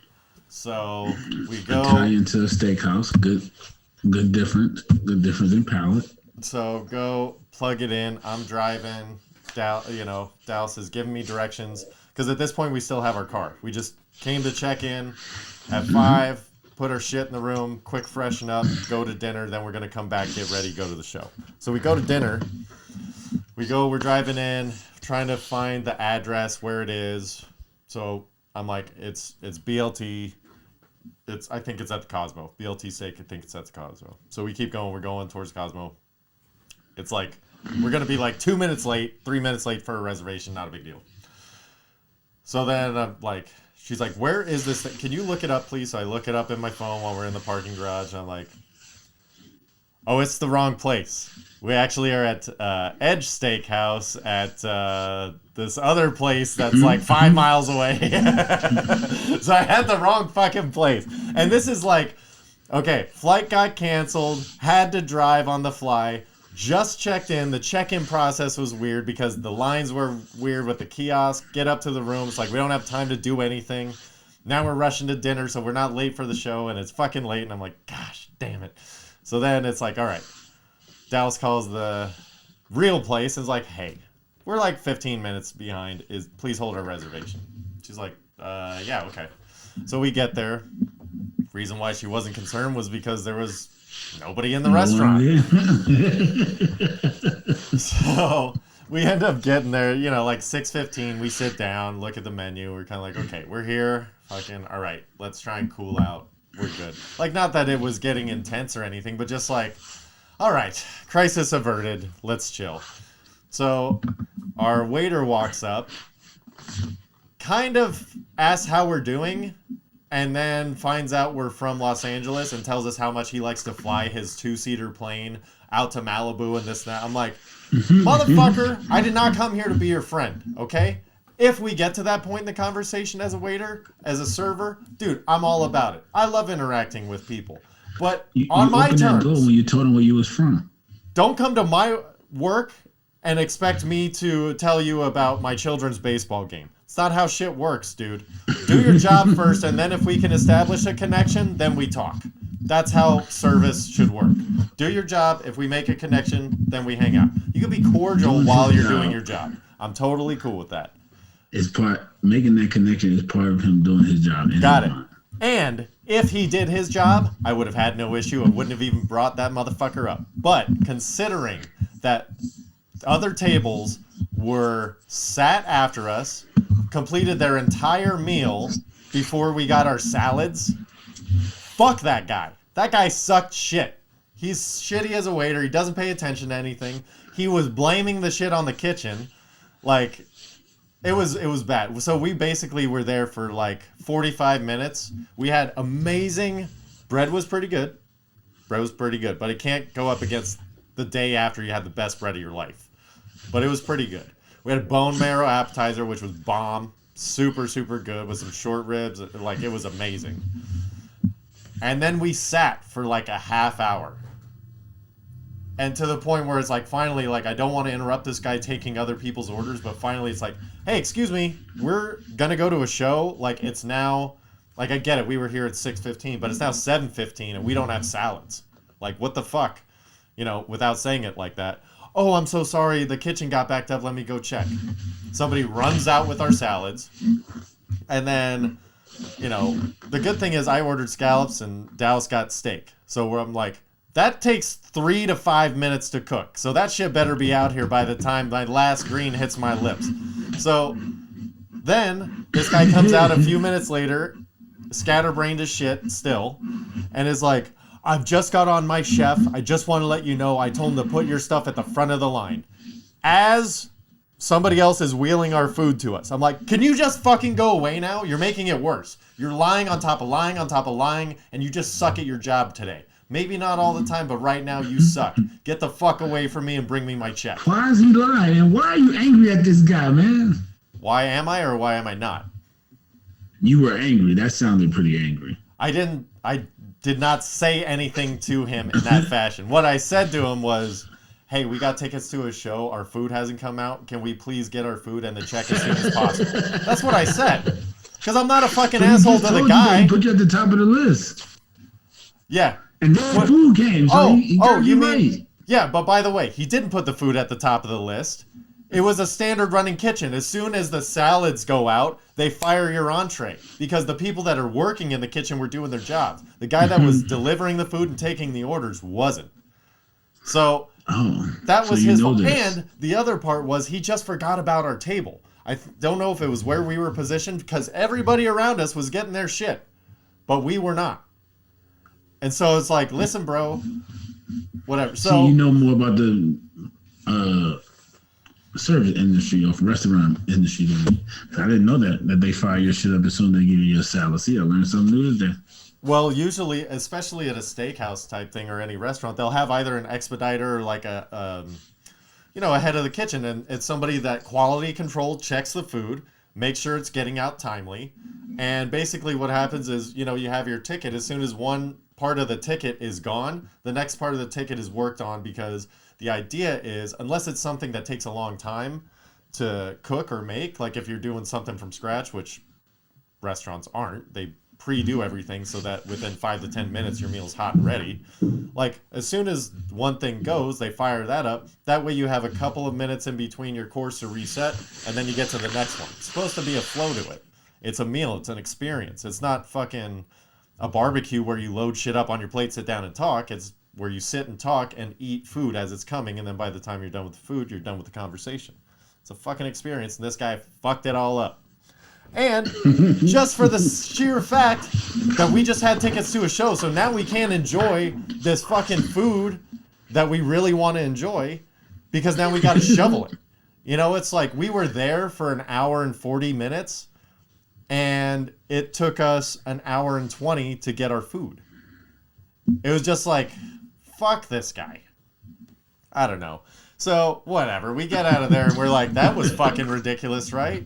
S2: So we go
S3: Italian to a steakhouse. Good difference in palate.
S2: So go plug it in. I'm driving. Dallas is giving me directions because at this point we still have our car. We just came to check in at 5, put our shit in the room, quick freshen up, go to dinner. Then we're gonna come back, get ready, go to the show. So we go to dinner. We're driving in, trying to find the address where it is. So I'm like, it's BLT. I think it's at the Cosmo. BLT sake, I think it's at the Cosmo. So we keep going. We're going towards Cosmo. It's like, we're going to be 2 minutes late, 3 minutes late for a reservation. Not a big deal. So then I'm she's like, where is this thing? Can you look it up, please? So I look it up in my phone while we're in the parking garage. And I'm like, oh, it's the wrong place. We actually are at Edge Steakhouse at this other place that's 5 miles away. So I had the wrong fucking place. And this is Okay, flight got canceled, had to drive on the fly, just checked in. The check-in process was weird because the lines were weird with the kiosk. Get up to the room. It's like, we don't have time to do anything. Now we're rushing to dinner, so we're not late for the show, and it's fucking late. And I'm like, gosh, damn it. So then it's like, all right. Dallas calls the real place and is like, hey, we're like 15 minutes behind. Please hold our reservation. She's like, yeah, okay. So we get there. Reason why she wasn't concerned was because there was nobody in the restaurant. So we end up getting there, like 6:15. We sit down, look at the menu. We're kind of like, okay, we're here. Fucking, all right, let's try and cool out. We're good. Like, not that it was getting intense or anything, but just like, all right, crisis averted. Let's chill. So our waiter walks up, kind of asks how we're doing, and then finds out we're from Los Angeles and tells us how much he likes to fly his 2-seater plane out to Malibu and this and that. I'm like, motherfucker, I did not come here to be your friend, okay? If we get to that point in the conversation as a waiter, as a server, dude, I'm all about it. I love interacting with people. But on my terms, that door
S3: when you told him where you was from.
S2: Don't come to my work and expect me to tell you about my children's baseball game. It's not how shit works, dude. Do your job first, and then if we can establish a connection, then we talk. That's how service should work. Do your job. If we make a connection, then we hang out. You can be cordial while you're doing your job. I'm totally cool with that.
S3: Making that connection is part of him doing his job.
S2: Got it. And if he did his job, I would have had no issue and wouldn't have even brought that motherfucker up. But considering that other tables were sat after us, completed their entire meal before we got our salads, fuck that guy. That guy sucked shit. He's shitty as a waiter. He doesn't pay attention to anything. He was blaming the shit on the kitchen. Like, it was bad. So we basically were there for like 45 minutes. We had amazing... Bread was pretty good. But it can't go up against the day after you had the best bread of your life. But it was pretty good. We had a bone marrow appetizer, which was bomb. Super, super good with some short ribs. Like, it was amazing. And then we sat for like a half hour. And to the point where it's like, finally, like, I don't want to interrupt this guy taking other people's orders, but finally it's like, hey, excuse me, we're going to go to a show. Like, it's now, like, I get it, we were here at 6:15, but it's now 7:15 and we don't have salads. Like, what the fuck? Without saying it like that. Oh, I'm so sorry, the kitchen got backed up, let me go check. Somebody runs out with our salads. And then, the good thing is I ordered scallops and Dallas got steak. So I'm like, that takes 3 to 5 minutes to cook. So that shit better be out here by the time my last green hits my lips. So then this guy comes out a few minutes later, scatterbrained as shit still, and is like, I've just got on my chef. I just want to let you know I told him to put your stuff at the front of the line. As somebody else is wheeling our food to us. I'm like, can you just fucking go away now? You're making it worse. You're lying on top of lying on top of lying, and you just suck at your job today. Maybe not all the time, but right now you suck. Get the fuck away from me and bring me my check.
S3: Why is he lying? And why are you angry at this guy, man?
S2: Why am I or why am I not?
S3: You were angry. That sounded pretty angry.
S2: I did not say anything to him in that fashion. What I said to him was, hey, we got tickets to a show. Our food hasn't come out. Can we please get our food and the check as soon as possible? That's what I said. Because I'm not a fucking asshole to the guy.
S3: He put you at the top of the list.
S2: Yeah.
S3: And then food came, so he got you right.
S2: Yeah, but by the way, he didn't put the food at the top of the list. It was a standard running kitchen. As soon as the salads go out, they fire your entree because the people that are working in the kitchen were doing their jobs. The guy that was delivering the food and taking the orders wasn't. So that was his fault. And the other part was he just forgot about our table. I don't know if it was where we were positioned because everybody around us was getting their shit, but we were not. And so it's like, listen, bro, whatever. So
S3: you know more about the service industry or restaurant industry than me. I didn't know that they fire your shit up as soon as they give you your salad. See, I learned something new today.
S2: Well, usually, especially at a steakhouse type thing or any restaurant, they'll have either an expediter or like a head of the kitchen, and it's somebody that quality control checks the food, makes sure it's getting out timely, and basically what happens is, you have your ticket. As soon as one part of the ticket is gone, the next part of the ticket is worked on, because the idea is, unless it's something that takes a long time to cook or make, like if you're doing something from scratch, which restaurants aren't, they pre-do everything so that within 5 to 10 minutes your meal's hot and ready. Like, as soon as one thing goes, they fire that up. That way you have a couple of minutes in between your course to reset, and then you get to the next one. It's supposed to be a flow to it. It's a meal. It's an experience. It's not fucking a barbecue where you load shit up on your plate, sit down and talk. It's where you sit and talk and eat food as it's coming, and then by the time you're done with the food, you're done with the conversation. It's a fucking experience, and this guy fucked it all up. And just for the sheer fact that we just had tickets to a show, so now we can't enjoy this fucking food that we really want to enjoy, because now we got to shovel it. You know, it's like we were there for an hour and 40 minutes, and it took us an hour and 20 to get our food. It was just like, fuck this guy. I don't know. So, whatever. We get out of there, and we're like, that was fucking ridiculous, right?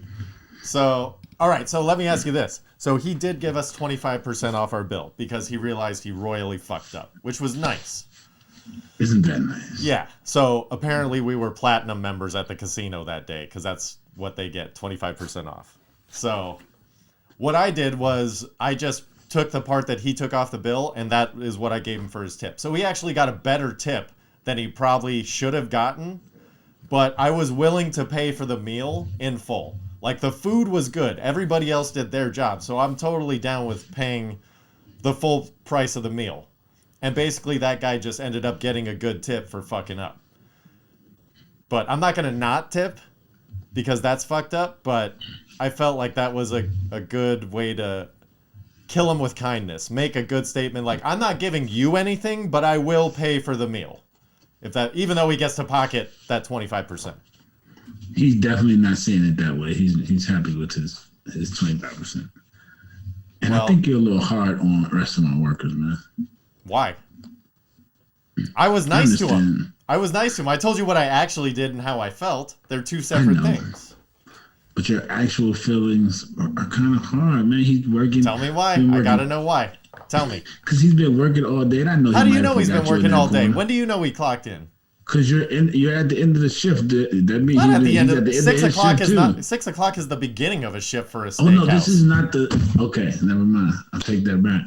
S2: So... all right, so let me ask you this. So he did give us 25% off our bill because he realized he royally fucked up, which was nice.
S3: Isn't that nice?
S2: Yeah. So apparently we were platinum members at the casino that day because that's what they get, 25% off. So what I did was I just took the part that he took off the bill, and that is what I gave him for his tip. So he actually got a better tip than he probably should have gotten, but I was willing to pay for the meal in full. Like, the food was good. Everybody else did their job. So I'm totally down with paying the full price of the meal. And basically that guy just ended up getting a good tip for fucking up. But I'm not going to not tip because that's fucked up. But I felt like that was a good way to kill him with kindness. Make a good statement like, I'm not giving you anything, but I will pay for the meal. Even though he gets to pocket that 25%.
S3: He's definitely not saying it that way. He's happy with his 25%. And well, I think you're a little hard on restaurant workers, man.
S2: Why? I was nice to him. I told you what I actually did and how I felt. They're two separate things. But
S3: your actual feelings are kind of hard, man. He's working.
S2: Tell me why. I gotta know why. Tell me.
S3: Because he's been working all day. And I know.
S2: How do you know he's been working all day? When do you know he clocked in?
S3: Because you're at the end of the shift. That means
S2: not at the end of 6 o'clock is not 6 o'clock is the beginning of a shift for a steakhouse.
S3: Oh no, this is not the. Okay, never mind. I'll take that back.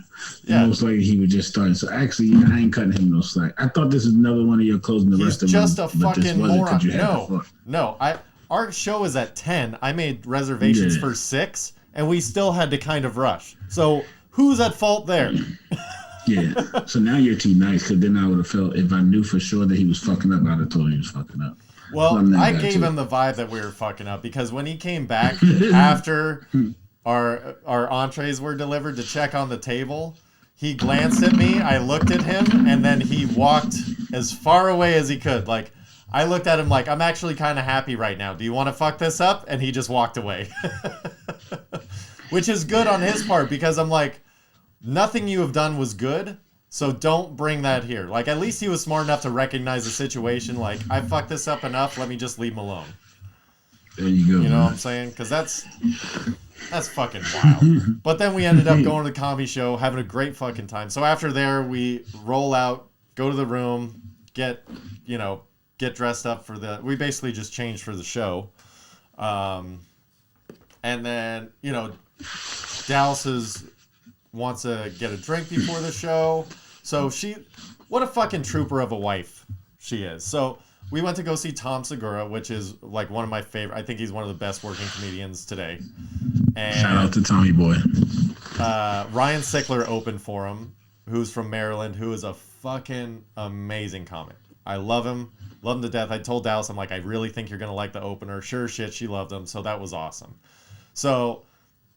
S3: Yeah. Most likely he was just starting. So actually, I ain't cutting him no slack. I thought this was another one of your closing the rest of the. He's just a fucking
S2: moron. No. Our show is at 10. I made reservations for 6, and we still had to kind of rush. So who's at fault there?
S3: Yeah. So now you're too nice, because then I would have felt, if I knew for sure that he was fucking up, I'd have told him he was fucking up.
S2: Well, I gave him the vibe that we were fucking up, because when he came back after our entrees were delivered to check on the table, he glanced at me, I looked at him, and then he walked as far away as he could. Like, I looked at him like, I'm actually kind of happy right now. Do you want to fuck this up? And he just walked away. Which is good on his part, because I'm like, nothing you have done was good, so don't bring that here. Like, at least he was smart enough to recognize the situation. Like, I fucked this up enough, let me just leave him alone.
S3: There you go.
S2: You know what I'm saying? Because that's fucking wild. But then we ended up going to the comedy show, having a great fucking time. So after there, we roll out, go to the room, get dressed up for we basically just changed for the show. And then, Dallas wants to get a drink before the show. So what a fucking trooper of a wife she is. So we went to go see Tom Segura, which is like one of my favorite. I think he's one of the best working comedians today. And
S3: shout out to Tommy Boy.
S2: Ryan Sickler opened for him, who's from Maryland, who is a fucking amazing comic. I love him to death. I told Dallas, I'm like, I really think you're going to like the opener. Sure shit, she loved him. So that was awesome. So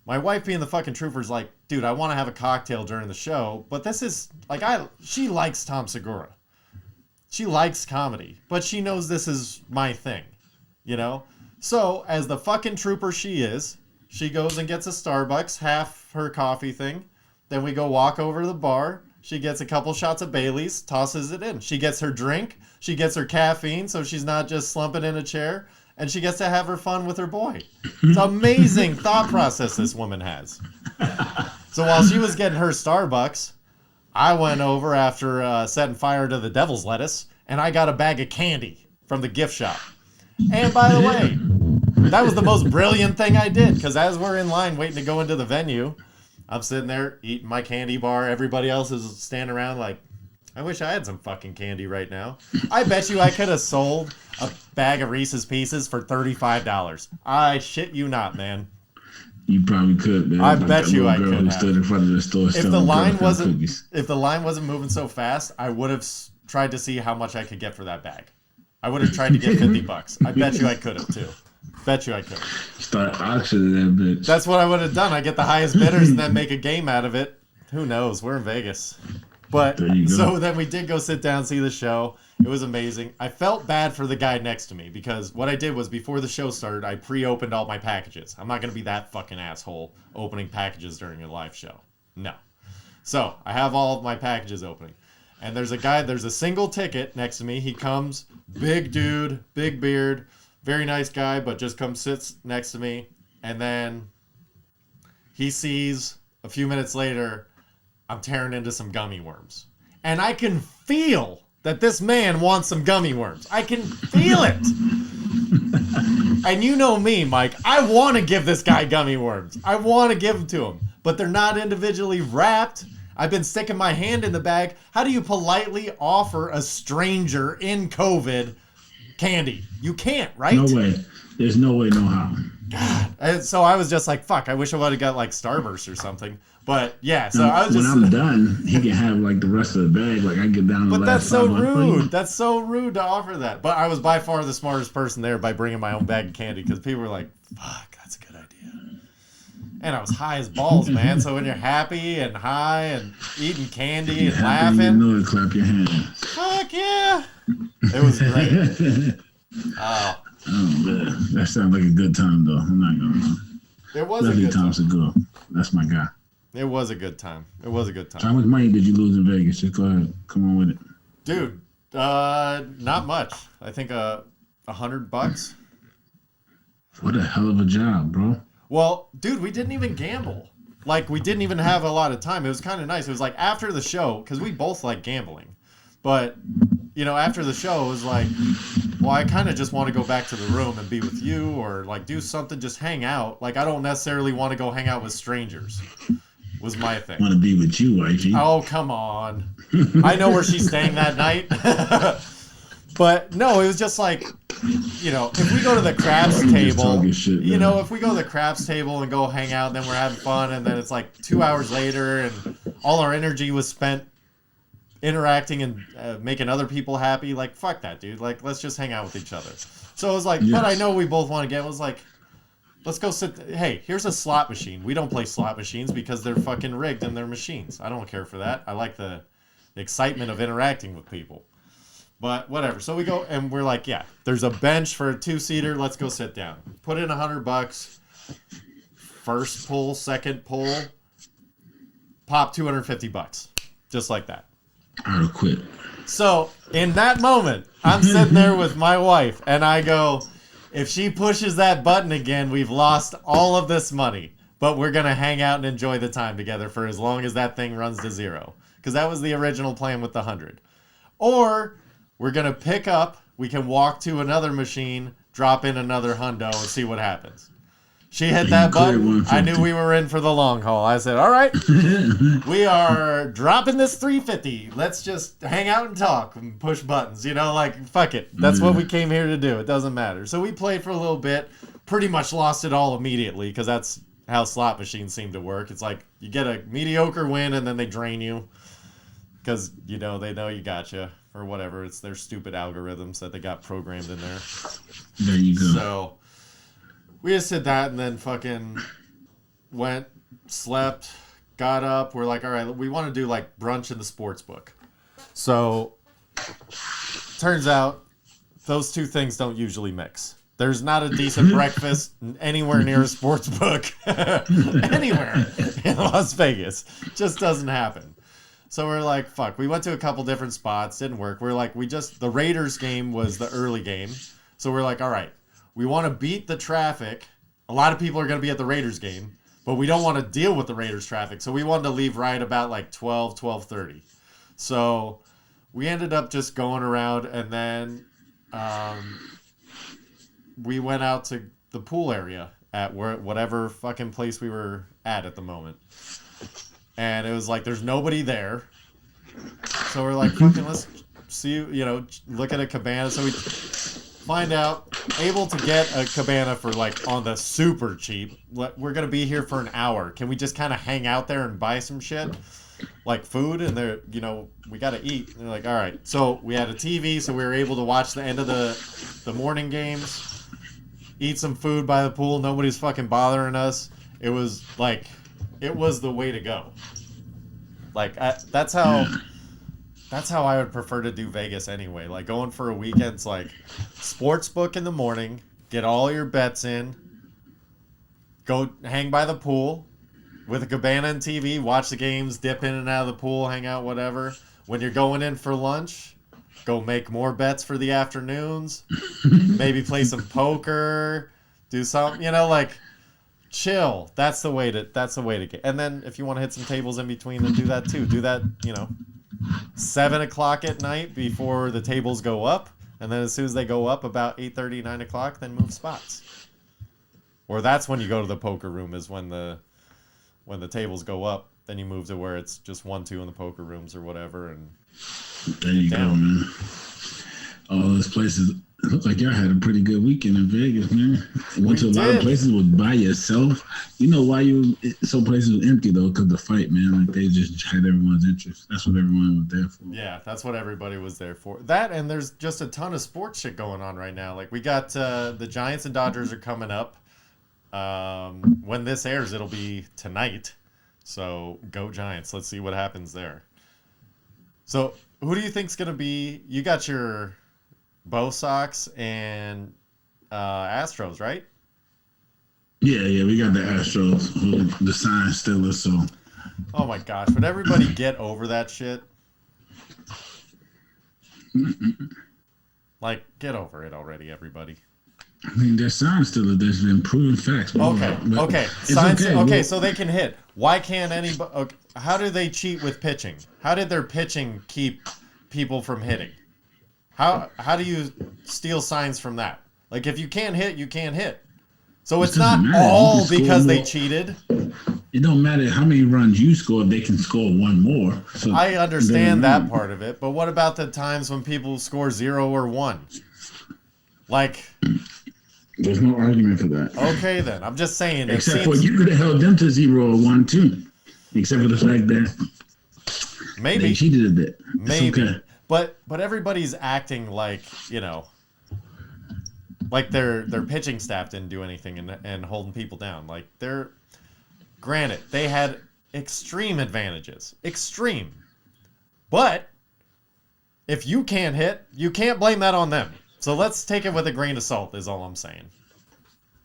S2: my wife, being the fucking trooper, is like, dude, I want to have a cocktail during the show, but this is like, she likes Tom Segura. She likes comedy, but she knows this is my thing, So as the fucking trooper she is, she goes and gets a Starbucks, half her coffee thing. Then we go walk over to the bar. She gets a couple shots of Bailey's, tosses it in. She gets her drink. She gets her caffeine, so she's not just slumping in a chair. And she gets to have her fun with her boy. It's amazing thought process this woman has. So while she was getting her Starbucks, I went over after setting fire to the devil's lettuce, and I got a bag of candy from the gift shop. And by the way, that was the most brilliant thing I did, because as we're in line waiting to go into the venue, I'm sitting there eating my candy bar. Everybody else is standing around like, I wish I had some fucking candy right now. I bet you I could have sold a bag of Reese's Pieces for $35. I shit you not, man.
S3: You probably could, man.
S2: I bet you I could have.
S3: Stood in front of the store
S2: If the line wasn't moving so fast, I would have tried to see how much I could get for that bag. I would have tried to get $50. I bet you I could have too. Bet you I could.
S3: Start auctioning that bitch.
S2: That's what I would have done. I get the highest bidders and then make a game out of it. Who knows? We're in Vegas. But so then we did go sit down, see the show. It was amazing. I felt bad for the guy next to me because what I did was before the show started, I pre-opened all my packages. I'm not going to be that fucking asshole opening packages during a live show. No. So I have all of my packages opening. And there's a single ticket next to me. He comes, big dude, big beard, very nice guy, but just comes, sits next to me. And then he sees a few minutes later, I'm tearing into some gummy worms. And I can feel that this man wants some gummy worms. I can feel it. And you know me, Mike. I want to give this guy gummy worms. I want to give them to him. But they're not individually wrapped. I've been sticking my hand in the bag. How do you politely offer a stranger in COVID candy? You can't, right?
S3: No way. There's no way, no how.
S2: God. And so I was just like, fuck, I wish I would have got like Starburst or something. But yeah, so I was just...
S3: When I'm done, he can have like the rest of the bag. Like I get down to the last.
S2: But that's so rude. That's so rude to offer that. But I was by far the smartest person there by bringing my own bag of candy because people were like, fuck, that's a good idea. And I was high as balls, man. So when you're happy and high and eating candy and laughing...
S3: You know it, clap your hands.
S2: Fuck yeah. It was great.
S3: Oh, man. That sounds like a good time, though. I'm not going to lie.
S2: It was a good time.
S3: Ago. That's my guy.
S2: It was a good time. It was a good time.
S3: So how much money did you lose in Vegas? Just go ahead. Come on with it.
S2: Dude, not much. I think $100.
S3: What a hell of a job, bro.
S2: Well, dude, we didn't even gamble. Like, we didn't even have a lot of time. It was kind of nice. It was like after the show, because we both like gambling. But, you know, after the show, it was like, well, I kind of just want to go back to the room and be with you or, like, do something, just hang out. Like, I don't necessarily want to go hang out with strangers. Was my thing.
S3: Want to be with you, wifey.
S2: Oh, come on. I know where she's staying that night. But, no, it was just like, you know, if we go to the craps table, if we go to the craps table and go hang out, then we're having fun, and then it's like 2 hours later, and all our energy was spent interacting and making other people happy. Like, fuck that, dude. Like, let's just hang out with each other. So it was like, but I know we both want to get, it was like, let's go sit. Hey, here's a slot machine. We don't play slot machines because they're fucking rigged and they're machines. I don't care for that. I like the excitement of interacting with people. But whatever. So we go and we're like, yeah, there's a bench for a 2-seater. Let's go sit down. Put in $100. First pull, second pull, pop $250. Just like that.
S3: I would quit.
S2: So in that moment, I'm sitting there with my wife and I go, if she pushes that button again, we've lost all of this money. But we're going to hang out and enjoy the time together for as long as that thing runs to zero. Because that was the original plan with the 100. Or we're going to pick up, we can walk to another machine, drop in another hundo, and see what happens. She hit that button. I knew we were in for the long haul. I said, all right, we are dropping this 350. Let's just hang out and talk and push buttons. You know, like, fuck it. That's what we came here to do. It doesn't matter. So we played for a little bit, pretty much lost it all immediately because that's how slot machines seem to work. It's like you get a mediocre win and then they drain you because, you know, they know you gotcha. Or whatever. It's their stupid algorithms that they got programmed in there.
S3: There you go.
S2: So we just did that and then fucking went, slept, got up. We're like, all right, we want to do like brunch in the sports book. So turns out those two things don't usually mix. There's not a decent breakfast anywhere near a sports book anywhere in Las Vegas. Just doesn't happen. So we're like, fuck. We went to a couple different spots. Didn't work. We're like, the Raiders game was the early game. So we're like, all right, we want to beat the traffic. A lot of people are going to be at the Raiders game. but we don't want to deal with the Raiders traffic. So we wanted to leave right about like 12:30. So we ended up just going around, and then we went out to the pool area at whatever fucking place we were at the moment. And it was like, there's nobody there. So we're like, fucking, let's see, look at a cabana. So we find out, able to get a cabana for like on the super cheap. We're going to be here for an hour. Can we just kind of hang out there and buy some shit? Like food? And they're, we got to eat. And they're like, all right. So we had a TV, so we were able to watch the end of the morning games, eat some food by the pool. Nobody's fucking bothering us. It was like, it was the way to go. Like, that's how I would prefer to do Vegas anyway. Like, going for a weekend's like sports book in the morning, get all your bets in, go hang by the pool with a cabana and TV, watch the games, dip in and out of the pool, hang out, whatever. When you're going in for lunch, go make more bets for the afternoons, maybe play some poker, do something, like, chill. That's the way to get. And then if you want to hit some tables in between, then do that too. Do that, 7 o'clock at night before the tables go up, and then as soon as they go up about 8:30, 9 o'clock, then move spots. Or that's when you go to the poker room, is when the tables go up, then you move to where it's just 1, 2 in the poker rooms or whatever, and
S3: there you go, man. All those places. It looks like y'all had a pretty good weekend in Vegas, man. Went to a lot of places with by yourself. You know why some places were empty though? Because the fight, man. Like, they just had everyone's interest. That's what everyone was there for.
S2: Yeah, that's what everybody was there for. That, and there's just a ton of sports shit going on right now. Like, we got the Giants and Dodgers are coming up. When this airs, it'll be tonight. So go Giants. Let's see what happens there. So who do you think's gonna be? You got your Bo Sox and Astros, right?
S3: Yeah, we got the Astros, the sign stealers. So,
S2: oh my gosh, would everybody get over that shit? Like, get over it already, everybody.
S3: I mean, they're sign stealers. There's been proven facts.
S2: Okay. Signs, okay, so they can hit. Why can't anybody? Okay, how do they cheat with pitching? How did their pitching keep people from hitting? How do you steal signs from that? Like, if you can't hit, you can't hit. So it's not all because they cheated.
S3: It don't matter how many runs you score, they can score one more. So
S2: I understand that part of it, but what about the times when people score 0 or 1? Like,
S3: there's no argument for that.
S2: Okay, then. I'm just saying.
S3: Except for you could have held them to 0 or 1 too. Except for the fact that
S2: maybe
S3: they cheated a bit.
S2: Maybe.
S3: Okay.
S2: But everybody's acting like, like their pitching staff didn't do anything and holding people down. Like, granted, they had extreme advantages. Extreme. But if you can't hit, you can't blame that on them. So let's take it with a grain of salt, is all I'm saying.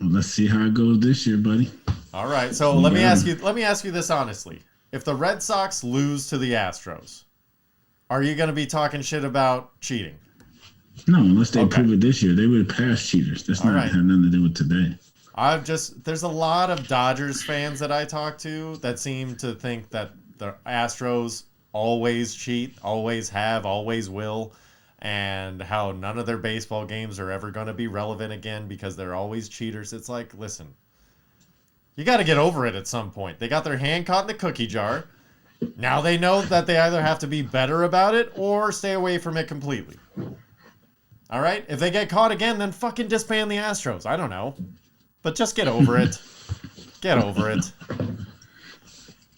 S3: Well, let's see how it goes this year, buddy.
S2: All right. So let me ask you this honestly. If the Red Sox lose to the Astros, are you going to be talking shit about cheating?
S3: No, unless they prove it this year. They would have passed cheaters. That's not have nothing to do with today.
S2: There's a lot of Dodgers fans that I talk to that seem to think that the Astros always cheat, always have, always will, and how none of their baseball games are ever going to be relevant again because they're always cheaters. It's like, listen, you got to get over it at some point. They got their hand caught in the cookie jar. Now they know that they either have to be better about it or stay away from it completely. All right? If they get caught again, then fucking disband the Astros. I don't know. But just get over it. Get over it.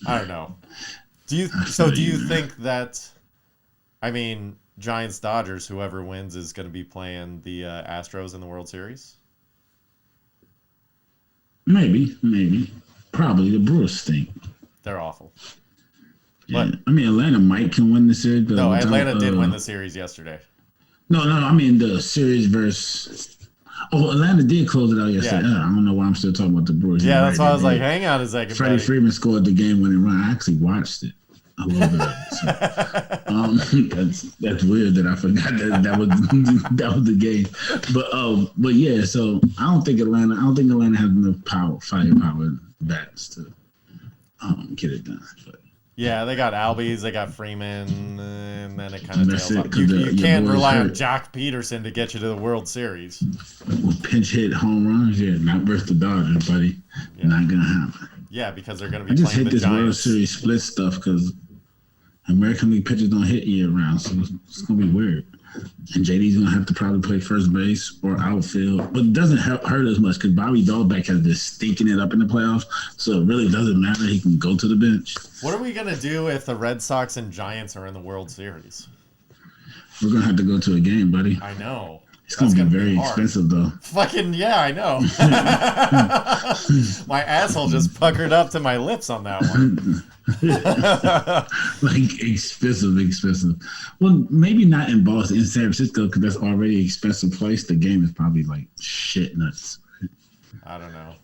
S2: I don't know. Do you think that, Giants Dodgers, whoever wins is going to be playing the Astros in the World Series?
S3: Maybe. Probably. The Brewers stink.
S2: They're awful.
S3: Yeah. Atlanta can win the series. But
S2: no, Atlanta did win the series yesterday.
S3: No. The series versus. Oh, Atlanta did close it out yesterday. Yeah. I don't know why I'm still talking about the Brewers.
S2: Yeah, that's why I was like, hang on a second.
S3: Freddie Freeman scored the game-winning run. I actually watched it a little bit. That's weird that I forgot that was the game. But yeah. So I don't think Atlanta has enough firepower bats to get it done. But
S2: yeah, they got Albies, they got Freeman, and then it kind of
S3: that's
S2: tails
S3: it,
S2: off.
S3: 'cause
S2: You can't
S3: your boy's
S2: rely on
S3: hurt.
S2: Jock Peterson to get you to the World Series.
S3: With pinch hit home runs, yeah, not versus the Dodgers, buddy.
S2: Yeah.
S3: Not gonna happen.
S2: Yeah, because they're going to
S3: I
S2: be
S3: just
S2: playing
S3: hate
S2: the
S3: this World
S2: Giants.
S3: Series split stuff because American League pitchers don't hit year round, so it's gonna be weird. And JD's gonna have to probably play first base or outfield, but it doesn't hurt as much because Bobby Dahlbeck has been stinking it up in the playoffs, so it really doesn't matter. He can go to the bench.
S2: What are we going to do if the Red Sox and Giants are in the World Series?
S3: We're gonna have to go to a game, buddy.
S2: I know.
S3: It's gonna be very
S2: hard.
S3: expensive though.
S2: Fucking yeah, I know. My asshole just puckered up to my lips on that one.
S3: Like expensive. Well, maybe not in Boston, in San Francisco, because that's already an expensive place. The game is probably like shit nuts.
S2: I don't know.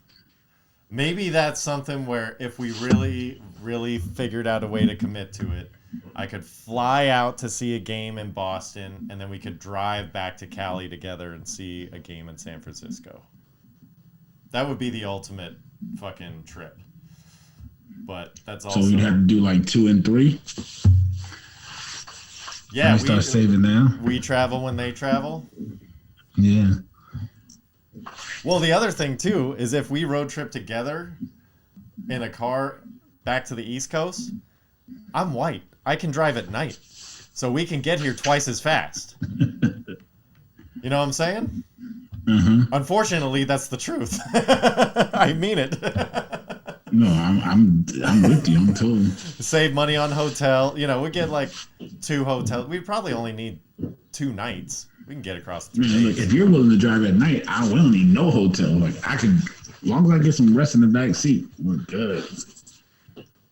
S2: Maybe that's something where if we really, really figured out a way to commit to it, I could fly out to see a game in Boston, and then we could drive back to Cali together and see a game in San Francisco. That would be the ultimate fucking trip. But that's also...
S3: So we'd have to do like 2 and 3?
S2: Yeah,
S3: we start saving now?
S2: We travel when they travel.
S3: Yeah.
S2: Well, the other thing, too, is if we road trip together in a car back to the East Coast, I'm white. I can drive at night. So we can get here twice as fast. You know what I'm saying?
S3: Mm-hmm.
S2: Unfortunately, that's the truth. I mean it.
S3: No, I'm with you. I'm totally...
S2: Save money on hotel. You know, we get like 2 hotels. We probably only need 2 nights. We can get across 3 days.
S3: Look, if you're willing to drive at night, we don't need no hotel. Like I could, as long as I get some rest in the back seat, we're good.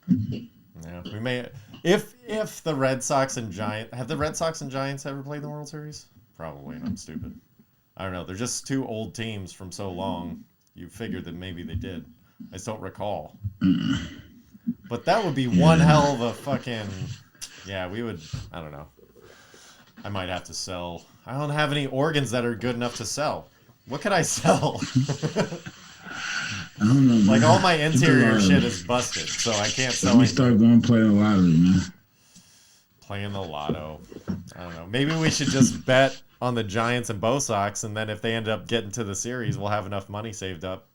S2: Yeah, we may. If the Red Sox and Giants have the Red Sox and Giants ever played the World Series? Probably. And I'm stupid. I don't know. They're just 2 old teams from so long. You figured that maybe they did. I just don't recall. But that would be one hell of a fucking. Yeah, we would. I don't know. I might have to sell. I don't have any organs that are good enough to sell. What could I sell?
S3: I don't know, man.
S2: Like all my interior shit is busted, so I can't sell.
S3: Let me start going play the lottery, man.
S2: Playing the lotto. I don't know. Maybe we should just bet on the Giants and Bo Sox, and then if they end up getting to the series, we'll have enough money saved up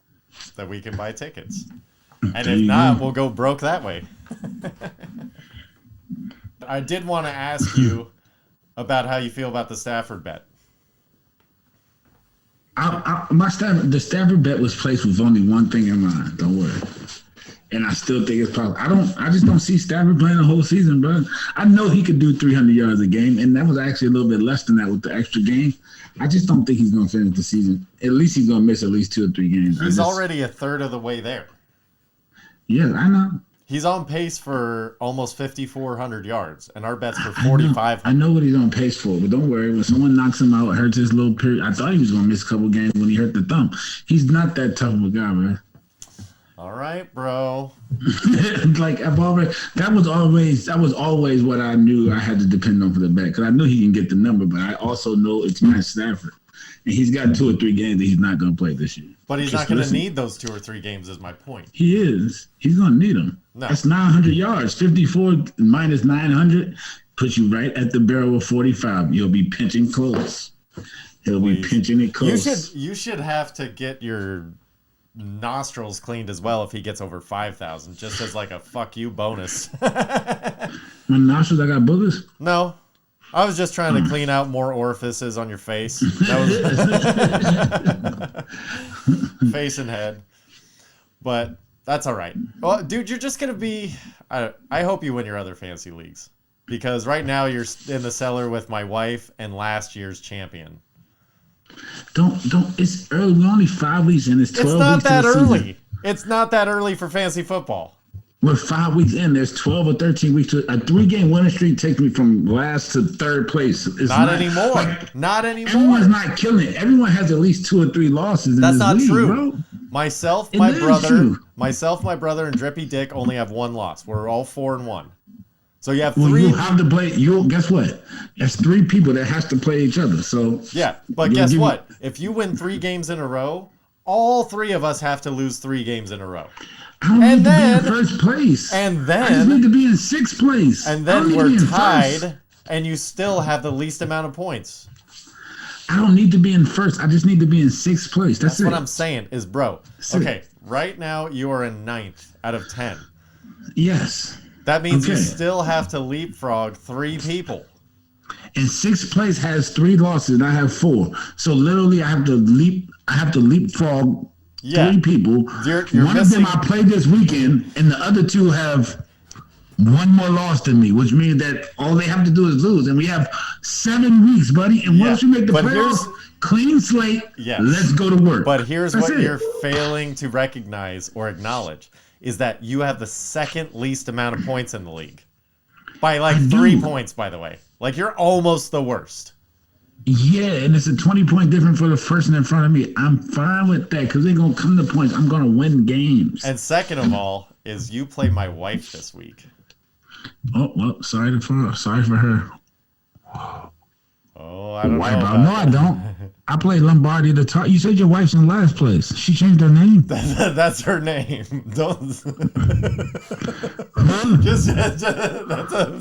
S2: that we can buy tickets. And if not, we'll go broke that way. I did want to ask you about how you feel about the Stafford bet.
S3: The Stafford bet was placed with only one thing in mind. Don't worry. And I still think it's possible. I just don't see Stafford playing the whole season, bro. I know he could do 300 yards a game, and that was actually a little bit less than that with the extra game. I just don't think he's going to finish the season. At least he's going to miss at least 2 or 3 games.
S2: He's already a third of the way there.
S3: Yeah, I know.
S2: He's on pace for almost 5,400 yards, and our bet's for 4,500.
S3: I know what he's on pace for, but don't worry. When someone knocks him out, hurts his little period. I thought he was going to miss a couple games when he hurt the thumb. He's not that tough of a guy, man.
S2: All right, bro.
S3: Like that was always what I knew I had to depend on for the bet because I knew he can get the number, but I also know it's Matt Stafford, and he's got 2 or 3 games that he's not going to play this year.
S2: But he's not going to need those 2 or 3 games, is my point.
S3: He is. He's going to need them.
S2: No.
S3: That's 900 yards. 54 minus 900 puts you right at the barrel of 45. You'll be pinching close. He'll be pinching it close.
S2: You should have to get your nostrils cleaned as well if he gets over 5,000, just as like a fuck you bonus.
S3: My nostrils, I got boogers?
S2: No. I was just trying to clean out more orifices on your face. That was face and head. But that's all right. Well, dude, you're just going to be... I hope you win your other fantasy leagues. Because right now you're in the cellar with my wife and last year's champion.
S3: Don't. It's early. We're only 5 weeks in. It's 12 weeks.
S2: It's not that early.
S3: Season.
S2: It's not that early for fantasy football.
S3: We're 5 weeks in. There's 12 or 13 weeks. A 3-game winning streak takes me from last to 3rd place. It's
S2: not anymore. Not anymore.
S3: Everyone's not killing it. Everyone has at least 2 or 3 losses in
S2: That's
S3: this
S2: not
S3: league,
S2: true.
S3: bro.
S2: Myself, my brother, and Drippy Dick only have 1 loss. We're all 4-1. So you have 3.
S3: Well, you have to play. Guess what? There's 3 people that has to play each other. So
S2: yeah, but guess what? If you win 3 games in a row, all 3 of us have to lose 3 games in a row.
S3: I don't need to be in first place.
S2: And then
S3: I just need to be in sixth place.
S2: And then we're tied, and you still have the least amount of points.
S3: I don't need to be in first. I just need to be in sixth place. That's
S2: what I'm saying is, bro. Okay, right now you are in 9th out of 10.
S3: Yes.
S2: That means you still have to leapfrog 3 people.
S3: And sixth place has 3 losses, and I have 4. So literally, I have to leapfrog 3 people.
S2: You're
S3: one of them I played this weekend, and the other 2 have 1 more loss than me, which means that all they have to do is lose. And we have 7 weeks, buddy. And once you make the playoffs, clean slate, let's go to work.
S2: But here's what you're failing to recognize or acknowledge is that you have the second least amount of points in the league. By like 3 points, by the way. Like, you're almost the worst.
S3: Yeah, and it's a 20-point difference for the person in front of me. I'm fine with that because they're going to come to points. I'm going to win games.
S2: And second of all is you play my wife this week.
S3: Oh, well, sorry for her.
S2: Oh, I don't know.
S3: No, I don't. I play Lombardi the top. You said your wife's in last place. She changed her name.
S2: That's her name. Don't.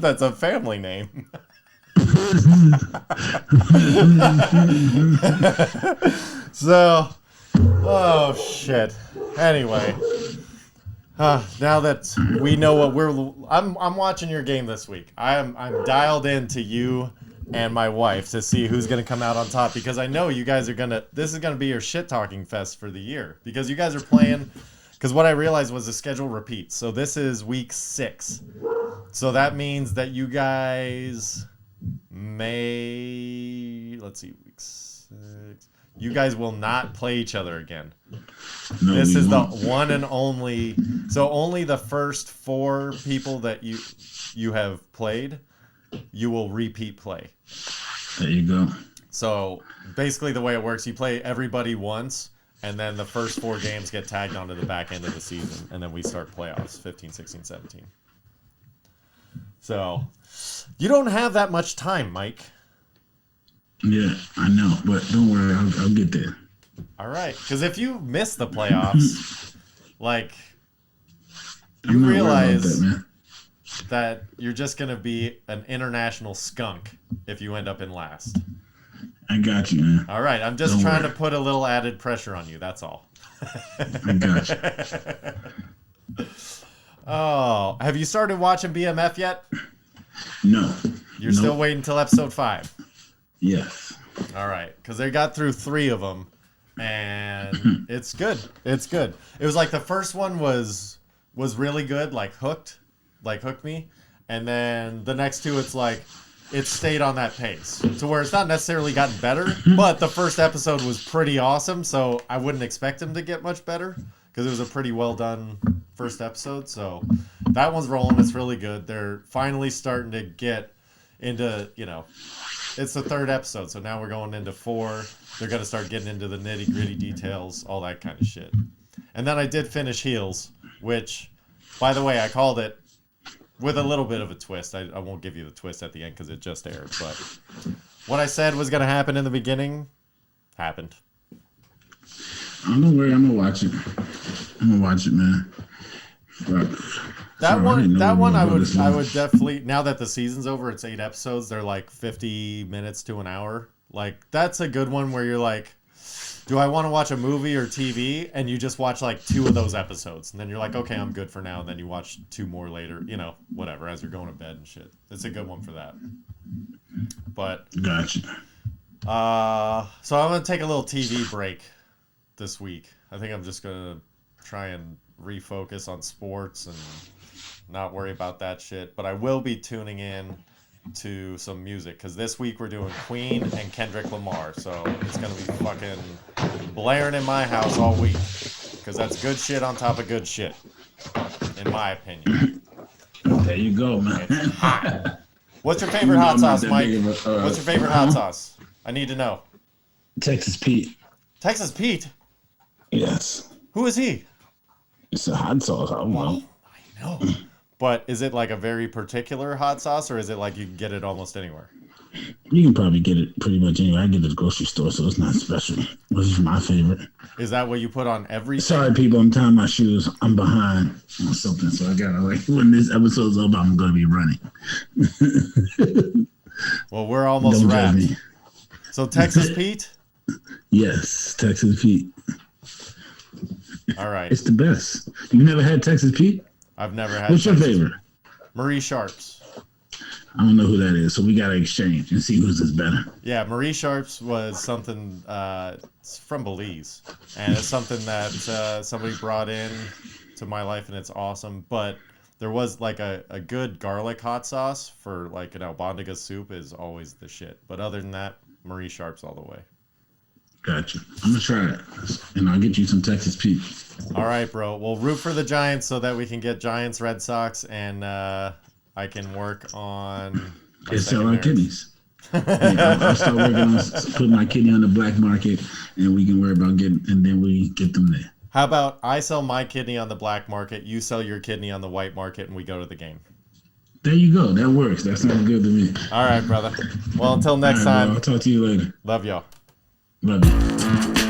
S2: That's a family name. So, oh shit. Anyway, now that we know what I'm watching your game this week. I'm dialed into you and my wife to see who's gonna come out on top because I know you guys are this is gonna be your shit talking fest for the year because you guys are playing. Because what I realized was the schedule repeats. So this is week 6. So that means that you guys let's see, week 6. You guys will not play each other again. No, this is the one and only. So only the first 4 people that you have played, you will repeat play.
S3: There you go.
S2: So basically the way it works, you play everybody once, and then the first 4 games get tagged onto the back end of the season, and then we start playoffs, 15, 16, 17. So you don't have that much time, Mike.
S3: Yeah, I know, but don't worry, I'll get there.
S2: All right, because if you miss the playoffs, like, you realize that you're just going to be an international skunk if you end up in last.
S3: I got you, man.
S2: All right, I'm just trying to put a little added pressure on you, that's all.
S3: I got you.
S2: Oh, have you started watching BMF yet?
S3: No.
S2: You're still waiting until episode 5?
S3: Yes.
S2: All right, because they got through 3 of them, and it's good. It's good. It was like the first one was really good, like hooked me, and then the next 2, it's like it stayed on that pace to where it's not necessarily gotten better, but the first episode was pretty awesome, so I wouldn't expect them to get much better because it was a pretty well done first episode. So that one's rolling. It's really good. They're finally starting to get into, it's the 3rd episode, so now we're going into 4. They're going to start getting into the nitty-gritty details, all that kind of shit. And then I did finish Heels, which, by the way, I called it with a little bit of a twist. I won't give you the twist at the end because it just aired, but what I said was going to happen in the beginning happened.
S3: Don't worry, I'm going to watch it. I'm going to watch it, man.
S2: That one I would definitely, now that the season's over, it's 8 episodes, they're like 50 minutes to an hour. Like, that's a good one where you're like, do I want to watch a movie or TV? And you just watch like 2 of those episodes. And then you're like, okay, I'm good for now. And then you watch 2 more later, whatever, as you're going to bed and shit. It's a good one for that. But,
S3: gotcha.
S2: So I'm going to take a little TV break this week. I think I'm just going to try and refocus on sports and not worry about that shit. But I will be tuning in to some music because this week we're doing Queen and Kendrick Lamar, so it's gonna be fucking blaring in my house all week because that's good shit on top of good shit, in my opinion.
S3: There you go, man.
S2: It's hot. What's your favorite hot sauce, Mike? What's your favorite hot sauce? I need to know.
S3: Texas Pete.
S2: Texas Pete?
S3: Yes.
S2: Who is he?
S3: It's a hot sauce. I don't know.
S2: I know. But is it like a very particular hot sauce, or is it like you can get it almost anywhere?
S3: You can probably get it pretty much anywhere. I get it at the grocery store, so it's not special. This is my favorite.
S2: Is that what you put on everything?
S3: Sorry, people, I'm tying my shoes. I'm behind on something, so I gotta when this episode's over, I'm gonna be running.
S2: Well, we're almost
S3: Don't
S2: wrapped.
S3: judge me.
S2: So Texas Pete?
S3: Yes, Texas Pete.
S2: All right.
S3: It's the best. You never had Texas Pete?
S2: I've never had.
S3: What's your
S2: Texas
S3: favorite?
S2: Marie Sharp's.
S3: I don't know who that is, so we gotta exchange and see whose is better.
S2: Yeah, Marie Sharp's was something it's from Belize, and it's something that somebody brought in to my life, and it's awesome. But there was like a good garlic hot sauce for like an albondiga soup is always the shit. But other than that, Marie Sharp's all the way.
S3: Gotcha. I'm gonna try it, and I'll get you some Texas Pete.
S2: All right, bro. We'll root for the Giants so that we can get Giants Red Sox, and I can work on
S3: Sell our kidneys. Yeah, I'll start working on putting my kidney on the black market, and we can worry about and then we get them there.
S2: How about I sell my kidney on the black market, you sell your kidney on the white market, and we go to the game?
S3: There you go. That works. That sounds good to me.
S2: All right, brother. Well, until next time.
S3: Bro, I'll talk to you later.
S2: Love y'all.
S3: Love you.